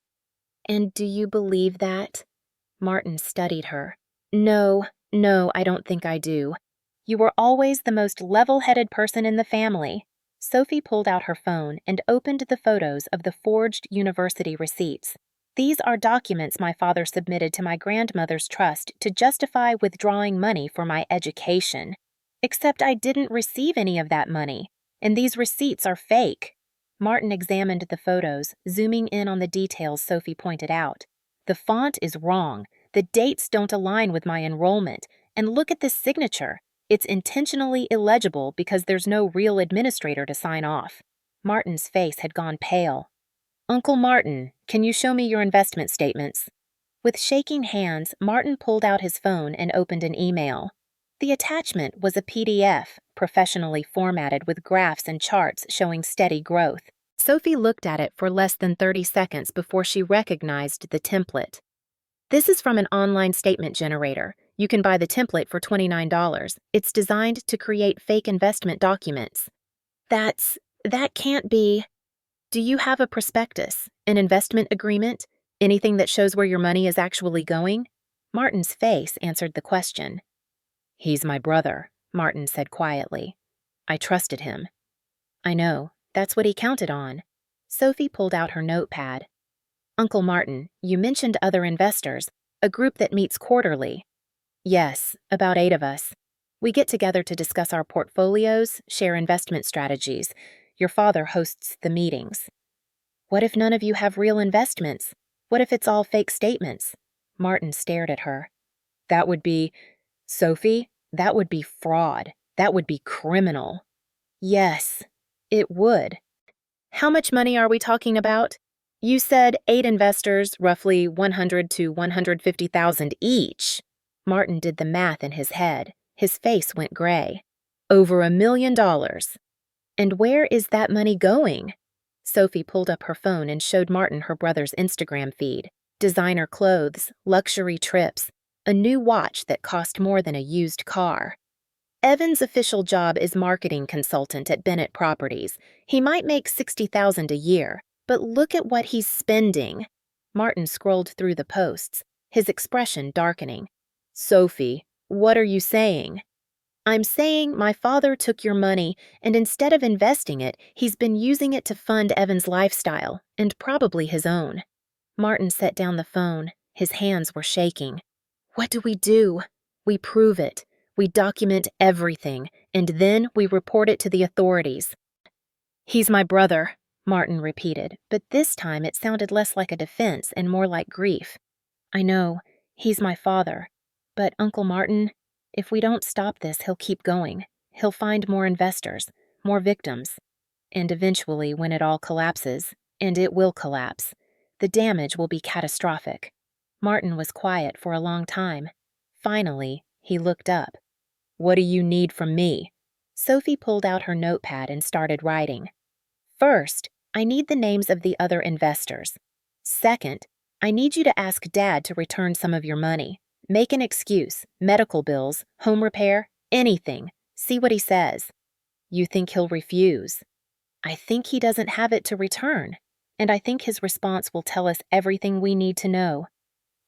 "And do you believe that?" Martin studied her. No, I don't think I do. You were always the most level-headed person in the family." Sophie pulled out her phone and opened the photos of the forged university receipts. "These are documents my father submitted to my grandmother's trust to justify withdrawing money for my education. Except I didn't receive any of that money, and these receipts are fake." Martin examined the photos, zooming in on the details Sophie pointed out. "The font is wrong, the dates don't align with my enrollment, and look at this signature. It's intentionally illegible because there's no real administrator to sign off." Martin's face had gone pale. "Uncle Martin, can you show me your investment statements?" With shaking hands, Martin pulled out his phone and opened an email. The attachment was a PDF, professionally formatted with graphs and charts showing steady growth. Sophie looked at it for less than 30 seconds before she recognized the template. "This is from an online statement generator. You can buy the template for $29. It's designed to create fake investment documents." That can't be. "Do you have a prospectus, an investment agreement, anything that shows where your money is actually going?" Martin's face answered the question. "He's my brother," Martin said quietly. "I trusted him." "I know. That's what he counted on." Sophie pulled out her notepad. "Uncle Martin, you mentioned other investors, a group that meets quarterly." "Yes, about 8 of us. We get together to discuss our portfolios, share investment strategies. Your father hosts the meetings." "What if none of you have real investments? What if it's all fake statements?" Martin stared at her. "That would be— Sophie, that would be fraud. That would be criminal." "Yes, it would." "How much money are we talking about?" "You said 8 investors, roughly 100 to 150,000 each." Martin did the math in his head. His face went gray. "Over $1 million. "And where is that money going?" Sophie pulled up her phone and showed Martin her brother's Instagram feed. Designer clothes, luxury trips, a new watch that cost more than a used car. "Evan's official job is marketing consultant at Bennett Properties. He might make $60,000 a year, but look at what he's spending." Martin scrolled through the posts, his expression darkening. "Sophie, what are you saying?" "I'm saying my father took your money, and instead of investing it, he's been using it to fund Evan's lifestyle, and probably his own." Martin set down the phone. His hands were shaking. "What do? We prove it. We document everything, and then we report it to the authorities. He's my brother, Martin repeated, but this time it sounded less like a defense and more like grief. I know, he's my father. But Uncle Martin, if we don't stop this, he'll keep going. He'll find more investors, more victims. And eventually, when it all collapses, and it will collapse, the damage will be catastrophic. Martin was quiet for a long time. Finally, he looked up. What do you need from me? Sophie pulled out her notepad and started writing. First, I need the names of the other investors. Second, I need you to ask Dad to return some of your money. Make an excuse, medical bills, home repair, anything. See what he says. You think he'll refuse? I think he doesn't have it to return, and I think his response will tell us everything we need to know.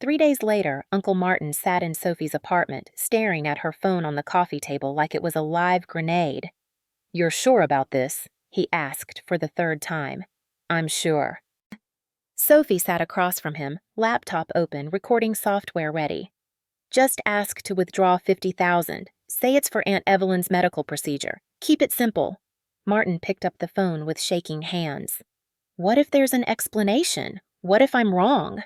3 days later, Uncle Martin sat in Sophie's apartment, staring at her phone on the coffee table like it was a live grenade. You're sure about this? He asked for the third time. I'm sure. Sophie sat across from him, laptop open, recording software ready. Just ask to withdraw $50,000. Say it's for Aunt Evelyn's medical procedure. Keep it simple. Martin picked up the phone with shaking hands. What if there's an explanation? What if I'm wrong?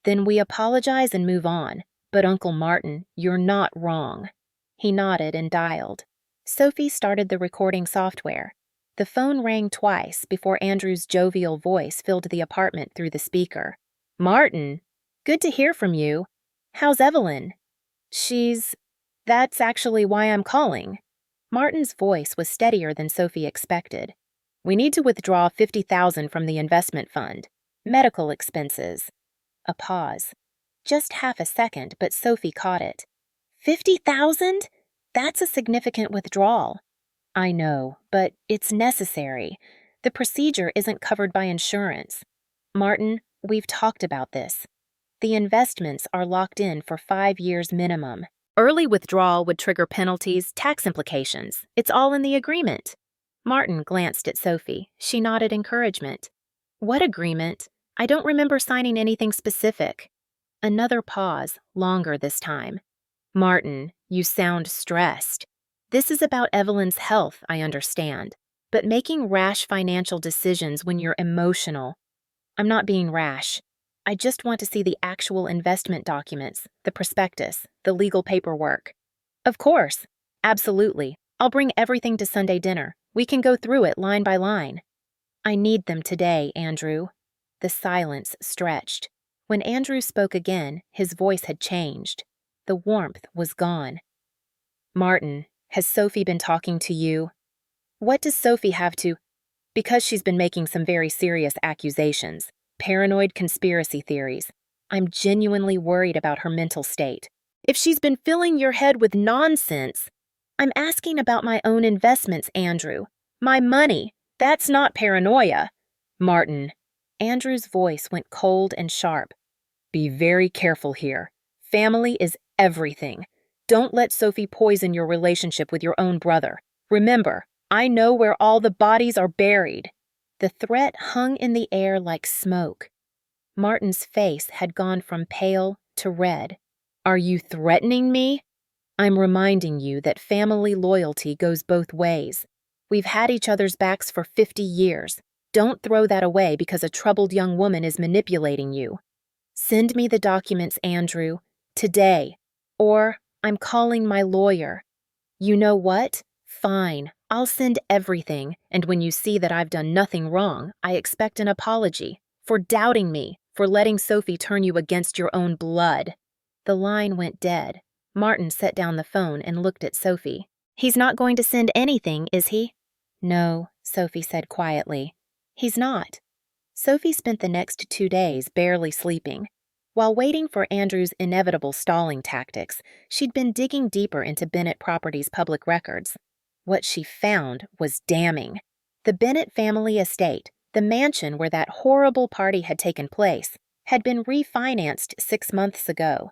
Then we apologize and move on. But Uncle Martin, you're not wrong. He nodded and dialed. Sophie started the recording software. The phone rang twice before Andrew's jovial voice filled the apartment through the speaker. Martin, good to hear from you. How's Evelyn? That's actually why I'm calling. Martin's voice was steadier than Sophie expected. We need to withdraw $50,000 from the investment fund. Medical expenses. A pause. Just half a second, but Sophie caught it. $50,000? That's a significant withdrawal. I know, but it's necessary. The procedure isn't covered by insurance. Martin, we've talked about this. The investments are locked in for 5 years minimum. Early withdrawal would trigger penalties, tax implications. It's all in the agreement. Martin glanced at Sophie. She nodded encouragement. What agreement? I don't remember signing anything specific. Another pause, longer this time. Martin, you sound stressed. This is about Evelyn's health, I understand. But making rash financial decisions when you're emotional. I'm not being rash. I just want to see the actual investment documents, the prospectus, the legal paperwork. Of course. Absolutely. I'll bring everything to Sunday dinner. We can go through it line by line. I need them today, Andrew. The silence stretched. When Andrew spoke again, his voice had changed. The warmth was gone. Martin, has Sophie been talking to you? What does Sophie have to? Because she's been making some very serious accusations. Paranoid conspiracy theories. I'm genuinely worried about her mental state. If she's been filling your head with nonsense, I'm asking about my own investments, Andrew. My money. That's not paranoia. Martin. Andrew's voice went cold and sharp. Be very careful here. Family is everything. Don't let Sophie poison your relationship with your own brother. Remember, I know where all the bodies are buried. The threat hung in the air like smoke. Martin's face had gone from pale to red. Are you threatening me? I'm reminding you that family loyalty goes both ways. We've had each other's backs for 50 years. Don't throw that away because a troubled young woman is manipulating you. Send me the documents, Andrew, today, or I'm calling my lawyer. You know what? Fine, I'll send everything, and when you see that I've done nothing wrong, I expect an apology for doubting me, for letting Sophie turn you against your own blood. The line went dead. Martin set down the phone and looked at Sophie. He's not going to send anything, is he? No, Sophie said quietly. He's not. Sophie spent the next 2 days barely sleeping. While waiting for Andrew's inevitable stalling tactics, she'd been digging deeper into Bennett Properties' public records. What she found was damning. The Bennett family estate, the mansion where that horrible party had taken place, had been refinanced 6 months ago.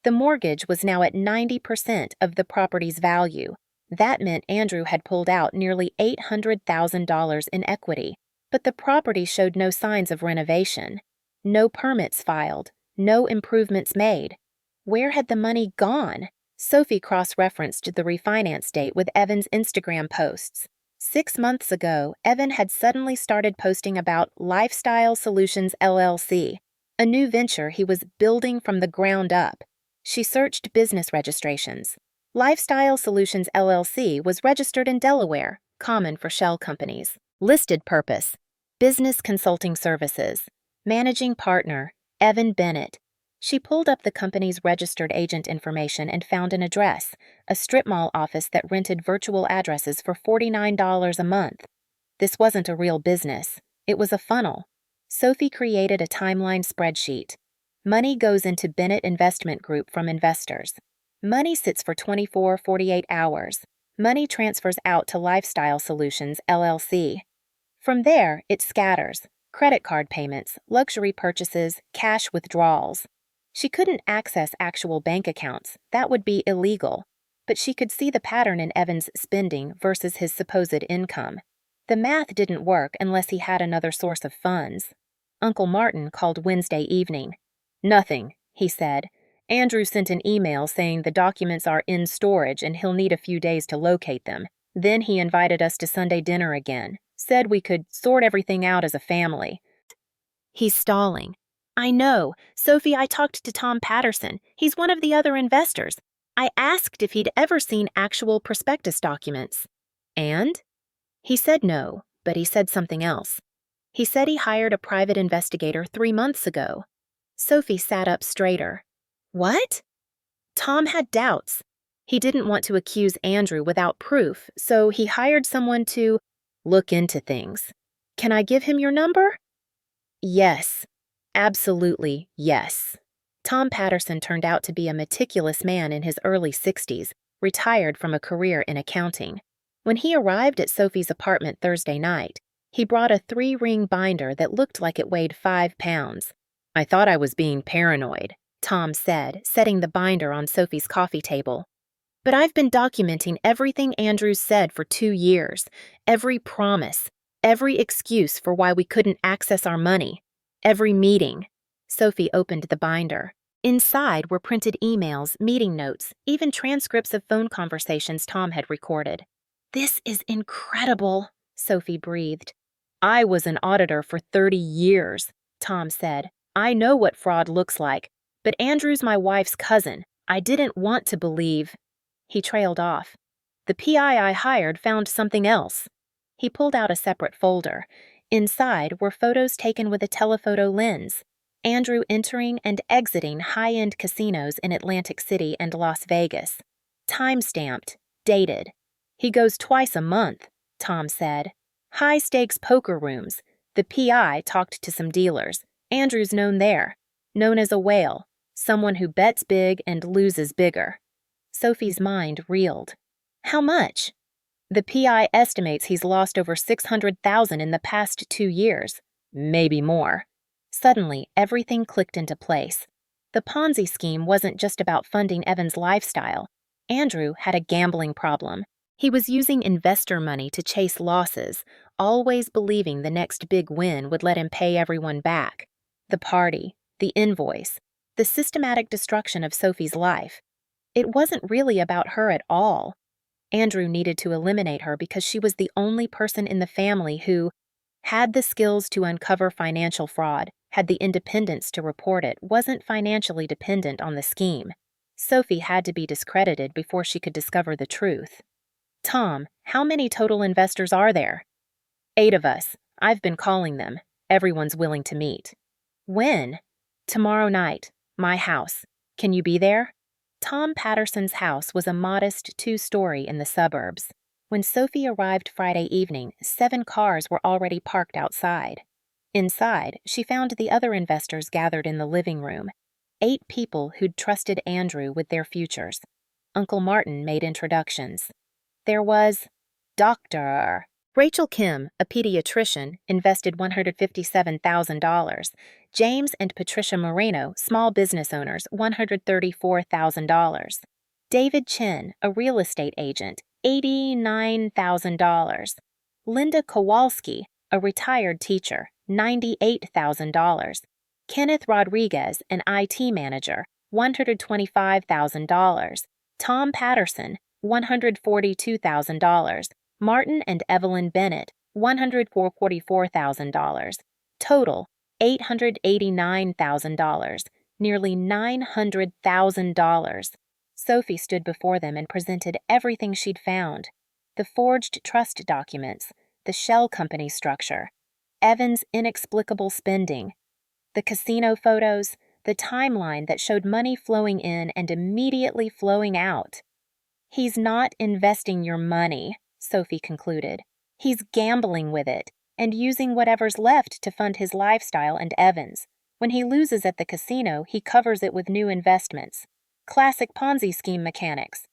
The mortgage was now at 90% of the property's value. That meant Andrew had pulled out nearly $800,000 in equity, but the property showed no signs of renovation. No permits filed, no improvements made. Where had the money gone? Sophie cross-referenced the refinance date with Evan's Instagram posts. 6 months ago, Evan had suddenly started posting about Lifestyle Solutions LLC, a new venture he was building from the ground up. She searched business registrations. Lifestyle Solutions LLC was registered in Delaware, common for shell companies. Listed purpose: business consulting services. Managing partner: Evan Bennett. She pulled up the company's registered agent information and found an address, a strip mall office that rented virtual addresses for $49 a month. This wasn't a real business. It was a funnel. Sophie created a timeline spreadsheet. Money goes into Bennett Investment Group from investors. Money sits for 48 hours. Money transfers out to Lifestyle Solutions, LLC. From there, it scatters: credit card payments, luxury purchases, cash withdrawals. She couldn't access actual bank accounts. That would be illegal. But she could see the pattern in Evan's spending versus his supposed income. The math didn't work unless he had another source of funds. Uncle Martin called Wednesday evening. "Nothing," he said. "Andrew sent an email saying the documents are in storage and he'll need a few days to locate them. Then he invited us to Sunday dinner again. Said we could sort everything out as a family." He's stalling. "I know. Sophie, I talked to Tom Patterson. He's one of the other investors. I asked if he'd ever seen actual prospectus documents." "And?" "He said no, but he said something else. He said he hired a private investigator 3 months ago." Sophie sat up straighter. "What?" Tom had doubts. He didn't want to accuse Andrew without proof, so he hired someone to look into things. "Can I give him your number?" "Yes. Absolutely yes." Tom Patterson turned out to be a meticulous man in his early 60s, retired from a career in accounting. When he arrived at Sophie's apartment Thursday night, he brought a 3-ring binder that looked like it weighed 5 pounds. "I thought I was being paranoid," Tom said, setting the binder on Sophie's coffee table. "But I've been documenting everything Andrews said for 2 years, every promise, every excuse for why we couldn't access our money. Every meeting." Sophie opened the binder. Inside were printed emails, meeting notes, even transcripts of phone conversations Tom had recorded. "This is incredible," Sophie breathed. "I was an auditor for 30 years, Tom said. "I know what fraud looks like, but Andrew's my wife's cousin. I didn't want to believe." He trailed off. "The PI I hired found something else." He pulled out a separate folder. Inside were photos taken with a telephoto lens. Andrew entering and exiting high-end casinos in Atlantic City and Las Vegas. Time-stamped, dated. "He goes twice a month," Tom said. "High-stakes poker rooms. The PI talked to some dealers. Andrew's known there. Known as a whale. Someone who bets big and loses bigger." Sophie's mind reeled. "How much?" "The PI estimates he's lost over $600,000 in the past 2 years. Maybe more." Suddenly, everything clicked into place. The Ponzi scheme wasn't just about funding Evan's lifestyle. Andrew had a gambling problem. He was using investor money to chase losses, always believing the next big win would let him pay everyone back. The party, the invoice, the systematic destruction of Sophie's life. It wasn't really about her at all. Andrew needed to eliminate her because she was the only person in the family who had the skills to uncover financial fraud, had the independence to report it, wasn't financially dependent on the scheme. Sophie had to be discredited before she could discover the truth. "Tom, how many total investors are there?" 8 of us. I've been calling them. Everyone's willing to meet." "When?" "Tomorrow night. My house. Can you be there?" Tom Patterson's house was a modest 2-story in the suburbs. When Sophie arrived Friday evening, 7 cars were already parked outside. Inside, she found the other investors gathered in the living room. 8 people who'd trusted Andrew with their futures. Uncle Martin made introductions. There was Dr. Rachel Kim, a pediatrician, invested $157,000. James and Patricia Moreno, small business owners, $134,000. David Chin, a real estate agent, $89,000. Linda Kowalski, a retired teacher, $98,000. Kenneth Rodriguez, an IT manager, $125,000. Tom Patterson, $142,000. Martin and Evelyn Bennett, $144,000. Total, $889,000, nearly $900,000. Sophie stood before them and presented everything she'd found: the forged trust documents, the shell company structure, Evan's inexplicable spending, the casino photos, the timeline that showed money flowing in and immediately flowing out. "He's not investing your money," Sophie concluded. "He's gambling with it and using whatever's left to fund his lifestyle and Evan's. When he loses at the casino, he covers it with new investments. Classic Ponzi scheme mechanics."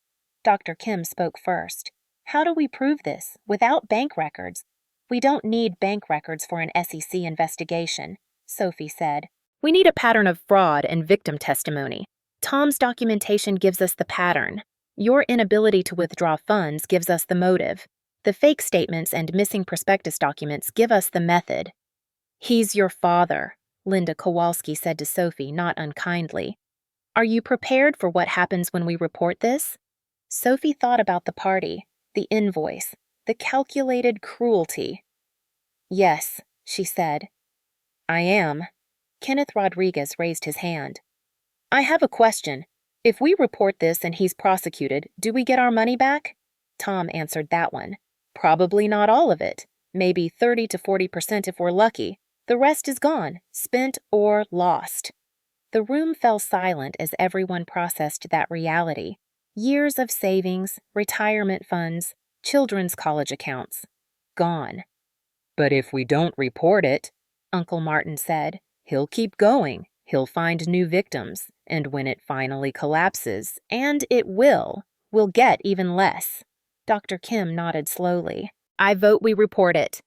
Dr. Kim spoke first. "How do we prove this? Without bank records?" "We don't need bank records for an SEC investigation," Sophie said. "We need a pattern of fraud and victim testimony. Tom's documentation gives us the pattern. Your inability to withdraw funds gives us the motive. The fake statements and missing prospectus documents give us the method." "He's your father," Linda Kowalski said to Sophie, not unkindly. "Are you prepared for what happens when we report this?" Sophie thought about the party, the invoice, the calculated cruelty. "Yes," she said. "I am." Kenneth Rodriguez raised his hand. "I have a question. If we report this and he's prosecuted, do we get our money back?" Tom answered that one. "Probably not all of it. Maybe 30 to 40% if we're lucky. The rest is gone, spent or lost." The room fell silent as everyone processed that reality. Years of savings, retirement funds, children's college accounts. Gone. "But if we don't report it," Uncle Martin said, "he'll keep going. He'll find new victims, and when it finally collapses, and it will, we'll get even less." Dr. Kim nodded slowly. "I vote we report it."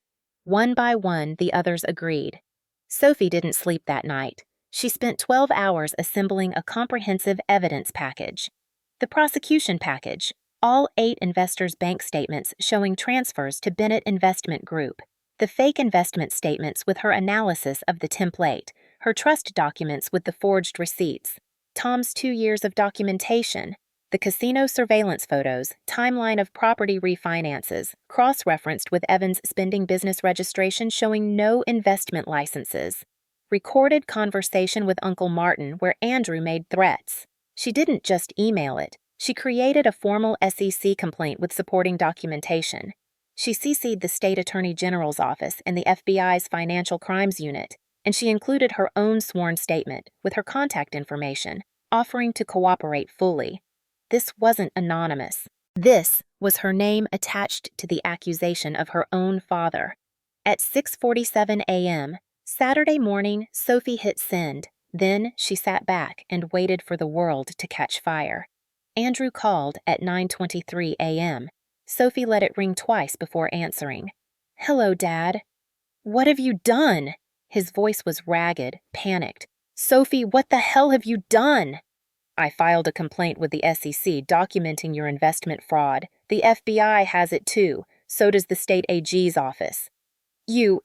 One by one, the others agreed. Sophie didn't sleep that night. She spent 12 hours assembling a comprehensive evidence package. The prosecution package, all 8 investors' bank statements showing transfers to Bennett Investment Group, the fake investment statements with her analysis of the template, her trust documents with the forged receipts, Tom's 2 years of documentation, the casino surveillance photos, timeline of property refinances, cross-referenced with Evan's spending business registration showing no investment licenses, recorded conversation with Uncle Martin where Andrew made threats. She didn't just email it. She created a formal SEC complaint with supporting documentation. She CC'd the State Attorney General's office and the FBI's Financial Crimes Unit, and she included her own sworn statement with her contact information, offering to cooperate fully. This wasn't anonymous. This was her name attached to the accusation of her own father. At 6:47 a.m., Saturday morning, Sophie hit send. Then she sat back and waited for the world to catch fire. Andrew called at 9:23 a.m. Sophie let it ring twice before answering. "Hello, Dad." "What have you done?" His voice was ragged, panicked. "Sophie, what the hell have you done?" "I filed a complaint with the SEC documenting your investment fraud. The FBI has it too. So does the state AG's office." You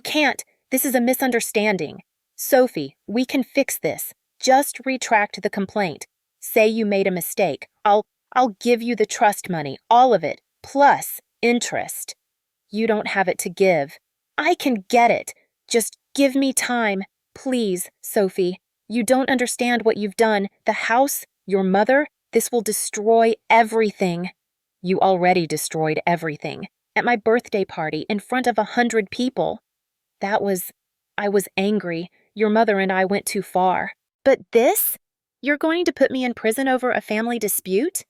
can't. This is a misunderstanding. Sophie, we can fix this. Just retract the complaint. Say you made a mistake. I'll give you the trust money, all of it, plus interest." "You don't have it to give." "I can get it. Just give me time. Please, Sophie. You don't understand what you've done. The house, your mother, this will destroy everything." "You already destroyed everything. At my birthday party, in front of 100 people. I was angry. Your mother and I went too far." "But this? You're going to put me in prison over a family dispute?"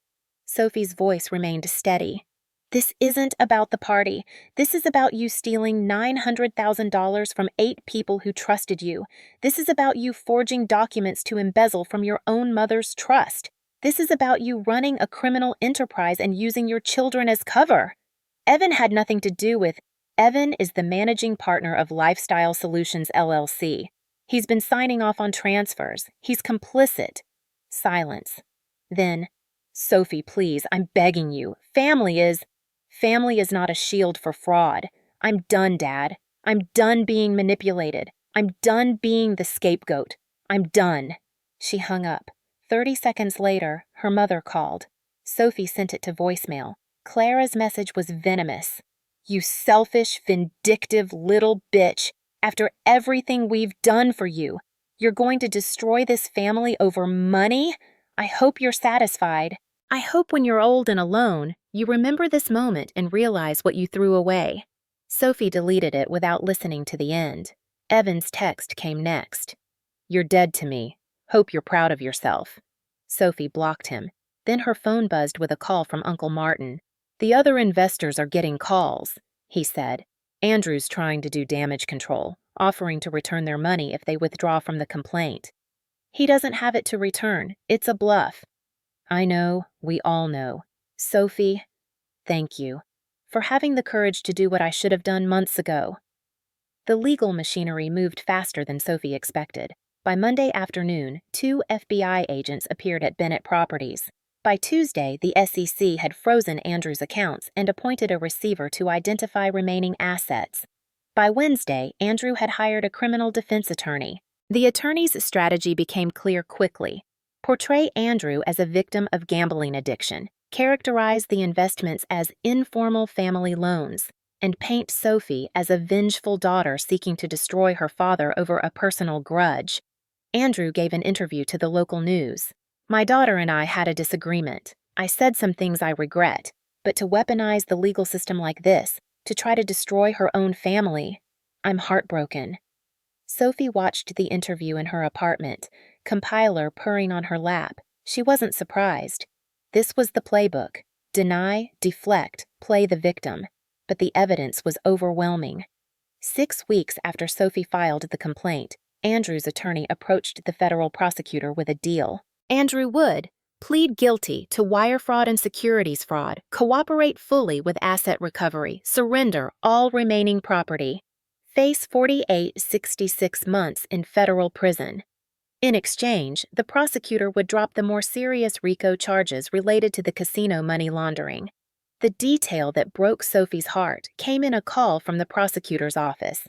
Sophie's voice remained steady. "This isn't about the party. This is about you stealing $900,000 from 8 people who trusted you. This is about you forging documents to embezzle from your own mother's trust. This is about you running a criminal enterprise and using your children as cover. Evan had nothing to do with. Evan is the managing partner of Lifestyle Solutions LLC. He's been signing off on transfers. He's complicit." Silence. Then, "Sophie, please, I'm begging you. Family is not a shield for fraud. I'm done, Dad. I'm done being manipulated. I'm done being the scapegoat. I'm done." She hung up. 30 seconds later, her mother called. Sophie sent it to voicemail. Clara's message was venomous. "You selfish, vindictive little bitch. After everything we've done for you, you're going to destroy this family over money? I hope you're satisfied. I hope when you're old and alone, you remember this moment and realize what you threw away." Sophie deleted it without listening to the end. Evan's text came next. "You're dead to me. Hope you're proud of yourself." Sophie blocked him. Then her phone buzzed with a call from Uncle Martin. "The other investors are getting calls," he said. "Andrew's trying to do damage control, offering to return their money if they withdraw from the complaint." "He doesn't have it to return. It's a bluff." "I know. We all know. Sophie, thank you for having the courage to do what I should have done months ago." The legal machinery moved faster than Sophie expected. By Monday afternoon, 2 FBI agents appeared at Bennett Properties. By Tuesday, the SEC had frozen Andrew's accounts and appointed a receiver to identify remaining assets. By Wednesday, Andrew had hired a criminal defense attorney. The attorney's strategy became clear quickly. Portray Andrew as a victim of gambling addiction, characterize the investments as informal family loans, and paint Sophie as a vengeful daughter seeking to destroy her father over a personal grudge. Andrew gave an interview to the local news. "My daughter and I had a disagreement. I said some things I regret, but to weaponize the legal system like this, to try to destroy her own family, I'm heartbroken." Sophie watched the interview in her apartment, compiler purring on her lap. She wasn't surprised. This was the playbook. Deny, deflect, play the victim. But the evidence was overwhelming. 6 weeks after Sophie filed the complaint, Andrew's attorney approached the federal prosecutor with a deal. Andrew would plead guilty to wire fraud and securities fraud, cooperate fully with asset recovery, surrender all remaining property, face 48-66 months in federal prison. In exchange, the prosecutor would drop the more serious RICO charges related to the casino money laundering. The detail that broke Sophie's heart came in a call from the prosecutor's office.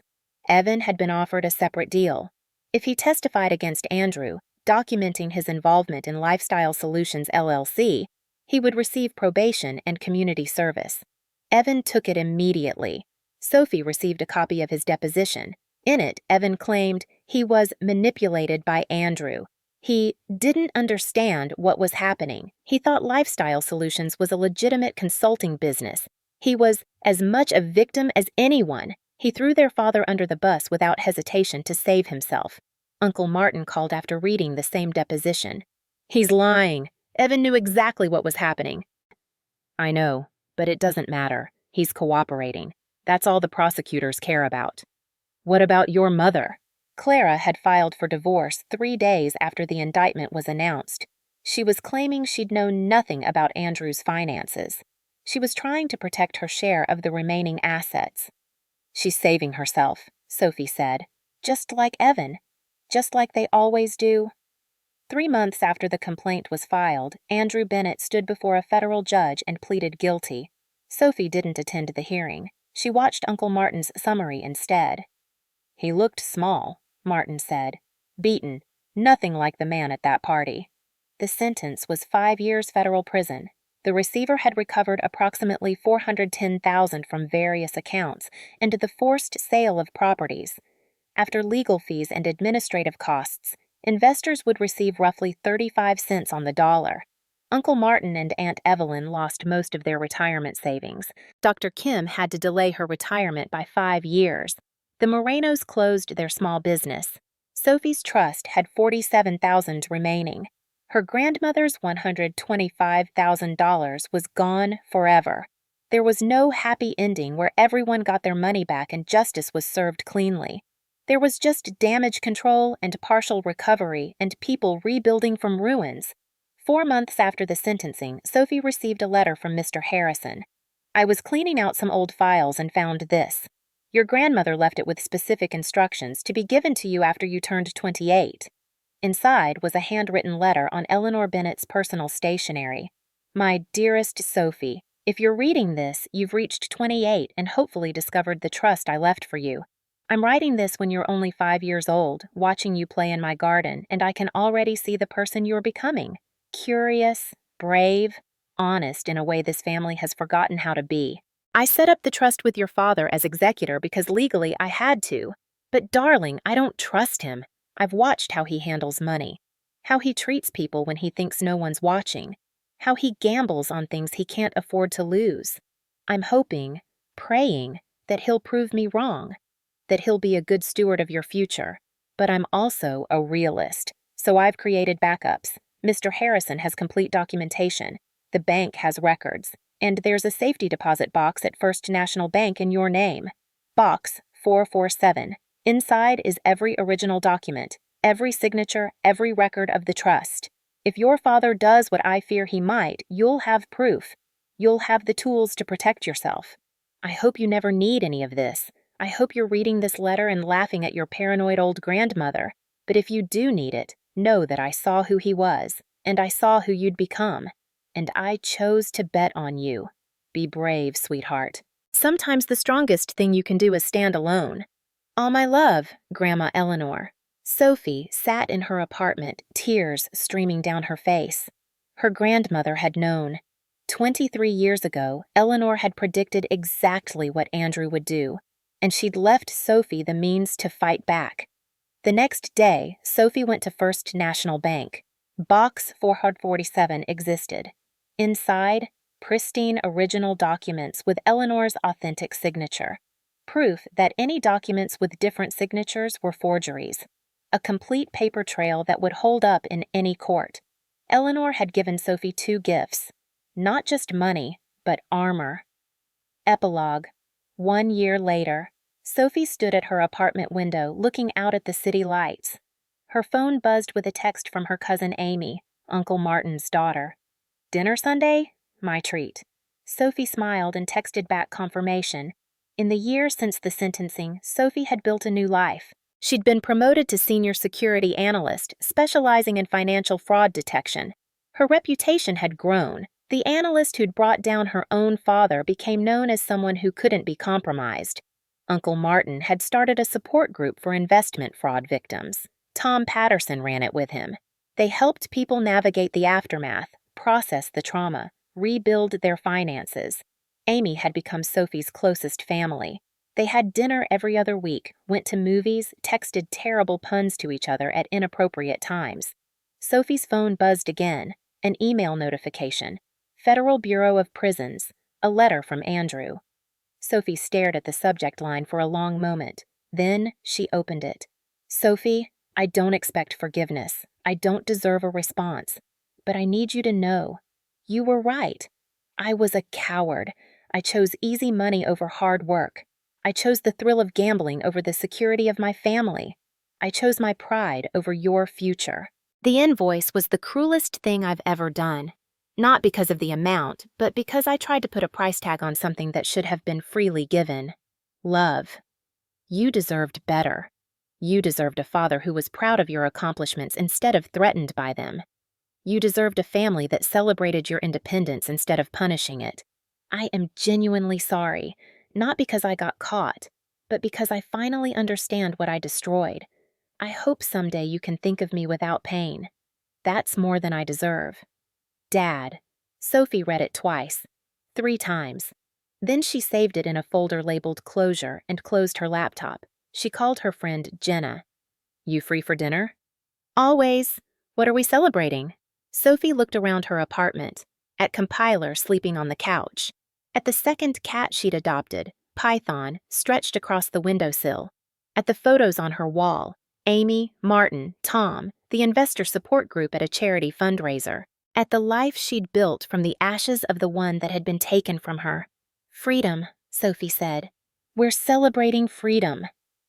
Evan had been offered a separate deal. If he testified against Andrew, documenting his involvement in Lifestyle Solutions LLC, he would receive probation and community service. Evan took it immediately. Sophie received a copy of his deposition. In it, Evan claimed he was manipulated by Andrew. He didn't understand what was happening. He thought Lifestyle Solutions was a legitimate consulting business. He was as much a victim as anyone. He threw their father under the bus without hesitation to save himself. Uncle Martin called after reading the same deposition. "He's lying. Evan knew exactly what was happening." "I know, but it doesn't matter. He's cooperating. That's all the prosecutors care about." "What about your mother?" Clara had filed for divorce 3 days after the indictment was announced. She was claiming she'd known nothing about Andrew's finances. She was trying to protect her share of the remaining assets. "She's saving herself," Sophie said. "Just like Evan. Just like they always do." 3 months after the complaint was filed, Andrew Bennett stood before a federal judge and pleaded guilty. Sophie didn't attend the hearing. She watched Uncle Martin's summary instead. "He looked small," Martin said. "Beaten. Nothing like the man at that party." The sentence was 5 years federal prison. The receiver had recovered approximately $410,000 from various accounts and the forced sale of properties. After legal fees and administrative costs, investors would receive roughly 35 cents on the dollar. Uncle Martin and Aunt Evelyn lost most of their retirement savings. Dr. Kim had to delay her retirement by 5 years. The Morenos closed their small business. Sophie's trust had $47,000 remaining. Her grandmother's $125,000 was gone forever. There was no happy ending where everyone got their money back and justice was served cleanly. There was just damage control and partial recovery and people rebuilding from ruins. 4 months after the sentencing, Sophie received a letter from Mr. Harrison. "I was cleaning out some old files and found this. Your grandmother left it with specific instructions to be given to you after you turned 28. Inside was a handwritten letter on Eleanor Bennett's personal stationery. My dearest Sophie, if you're reading this, you've reached 28 and hopefully discovered the trust I left for you. I'm writing this when you're only 5 years old, watching you play in my garden, and I can already see the person you're becoming. Curious, brave, honest in a way this family has forgotten how to be. I set up the trust with your father as executor because legally I had to. But darling, I don't trust him. I've watched how he handles money, how he treats people when he thinks no one's watching, how he gambles on things he can't afford to lose. I'm hoping, praying, that he'll prove me wrong, that he'll be a good steward of your future. But I'm also a realist, so I've created backups. Mr. Harrison has complete documentation. The bank has records. And there's a safety deposit box at First National Bank in your name. Box 447. Inside is every original document, every signature, every record of the trust. If your father does what I fear he might, you'll have proof. You'll have the tools to protect yourself. I hope you never need any of this. I hope you're reading this letter and laughing at your paranoid old grandmother. But if you do need it, know that I saw who he was, and I saw who you'd become. And I chose to bet on you. Be brave, sweetheart. Sometimes the strongest thing you can do is stand alone. All my love, Grandma Eleanor. Sophie sat in her apartment, tears streaming down her face. Her grandmother had known. 23 years ago, Eleanor had predicted exactly what Andrew would do, and she'd left Sophie the means to fight back. The next day, Sophie went to First National Bank. Box 447 existed. Inside, pristine original documents with Eleanor's authentic signature. Proof that any documents with different signatures were forgeries. A complete paper trail that would hold up in any court. Eleanor had given Sophie 2 gifts. Not just money, but armor. Epilogue. 1 year later, Sophie stood at her apartment window looking out at the city lights. Her phone buzzed with a text from her cousin Amy, Uncle Martin's daughter. Dinner Sunday? My treat. Sophie smiled and texted back confirmation. In the year since the sentencing, Sophie had built a new life. She'd been promoted to senior security analyst, specializing in financial fraud detection. Her reputation had grown. The analyst who'd brought down her own father became known as someone who couldn't be compromised. Uncle Martin had started a support group for investment fraud victims. Tom Patterson ran it with him. They helped people navigate the aftermath, process the trauma, rebuild their finances. Amy had become Sophie's closest family. They had dinner every other week, went to movies, texted terrible puns to each other at inappropriate times. Sophie's phone buzzed again, an email notification. Federal Bureau of Prisons, a letter from Andrew. Sophie stared at the subject line for a long moment. Then she opened it. Sophie, I don't expect forgiveness. I don't deserve a response. But I need you to know, you were right. I was a coward. I chose easy money over hard work. I chose the thrill of gambling over the security of my family. I chose my pride over your future. The invoice was the cruelest thing I've ever done. Not because of the amount, but because I tried to put a price tag on something that should have been freely given. Love. You deserved better. You deserved a father who was proud of your accomplishments instead of threatened by them. You deserved a family that celebrated your independence instead of punishing it. I am genuinely sorry, not because I got caught, but because I finally understand what I destroyed. I hope someday you can think of me without pain. That's more than I deserve. Dad. Sophie read it twice, 3 times. Then she saved it in a folder labeled Closure and closed her laptop. She called her friend Jenna. You free for dinner? Always. What are we celebrating? Sophie looked around her apartment, at Compiler sleeping on the couch, at the second cat she'd adopted, Python, stretched across the windowsill, at the photos on her wall, Amy, Martin, Tom, the investor support group at a charity fundraiser, at the life she'd built from the ashes of the one that had been taken from her. Freedom, Sophie said. We're celebrating freedom.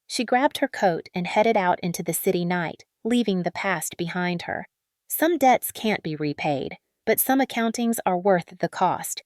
She grabbed her coat and headed out into the city night, leaving the past behind her. Some debts can't be repaid, but some accountings are worth the cost.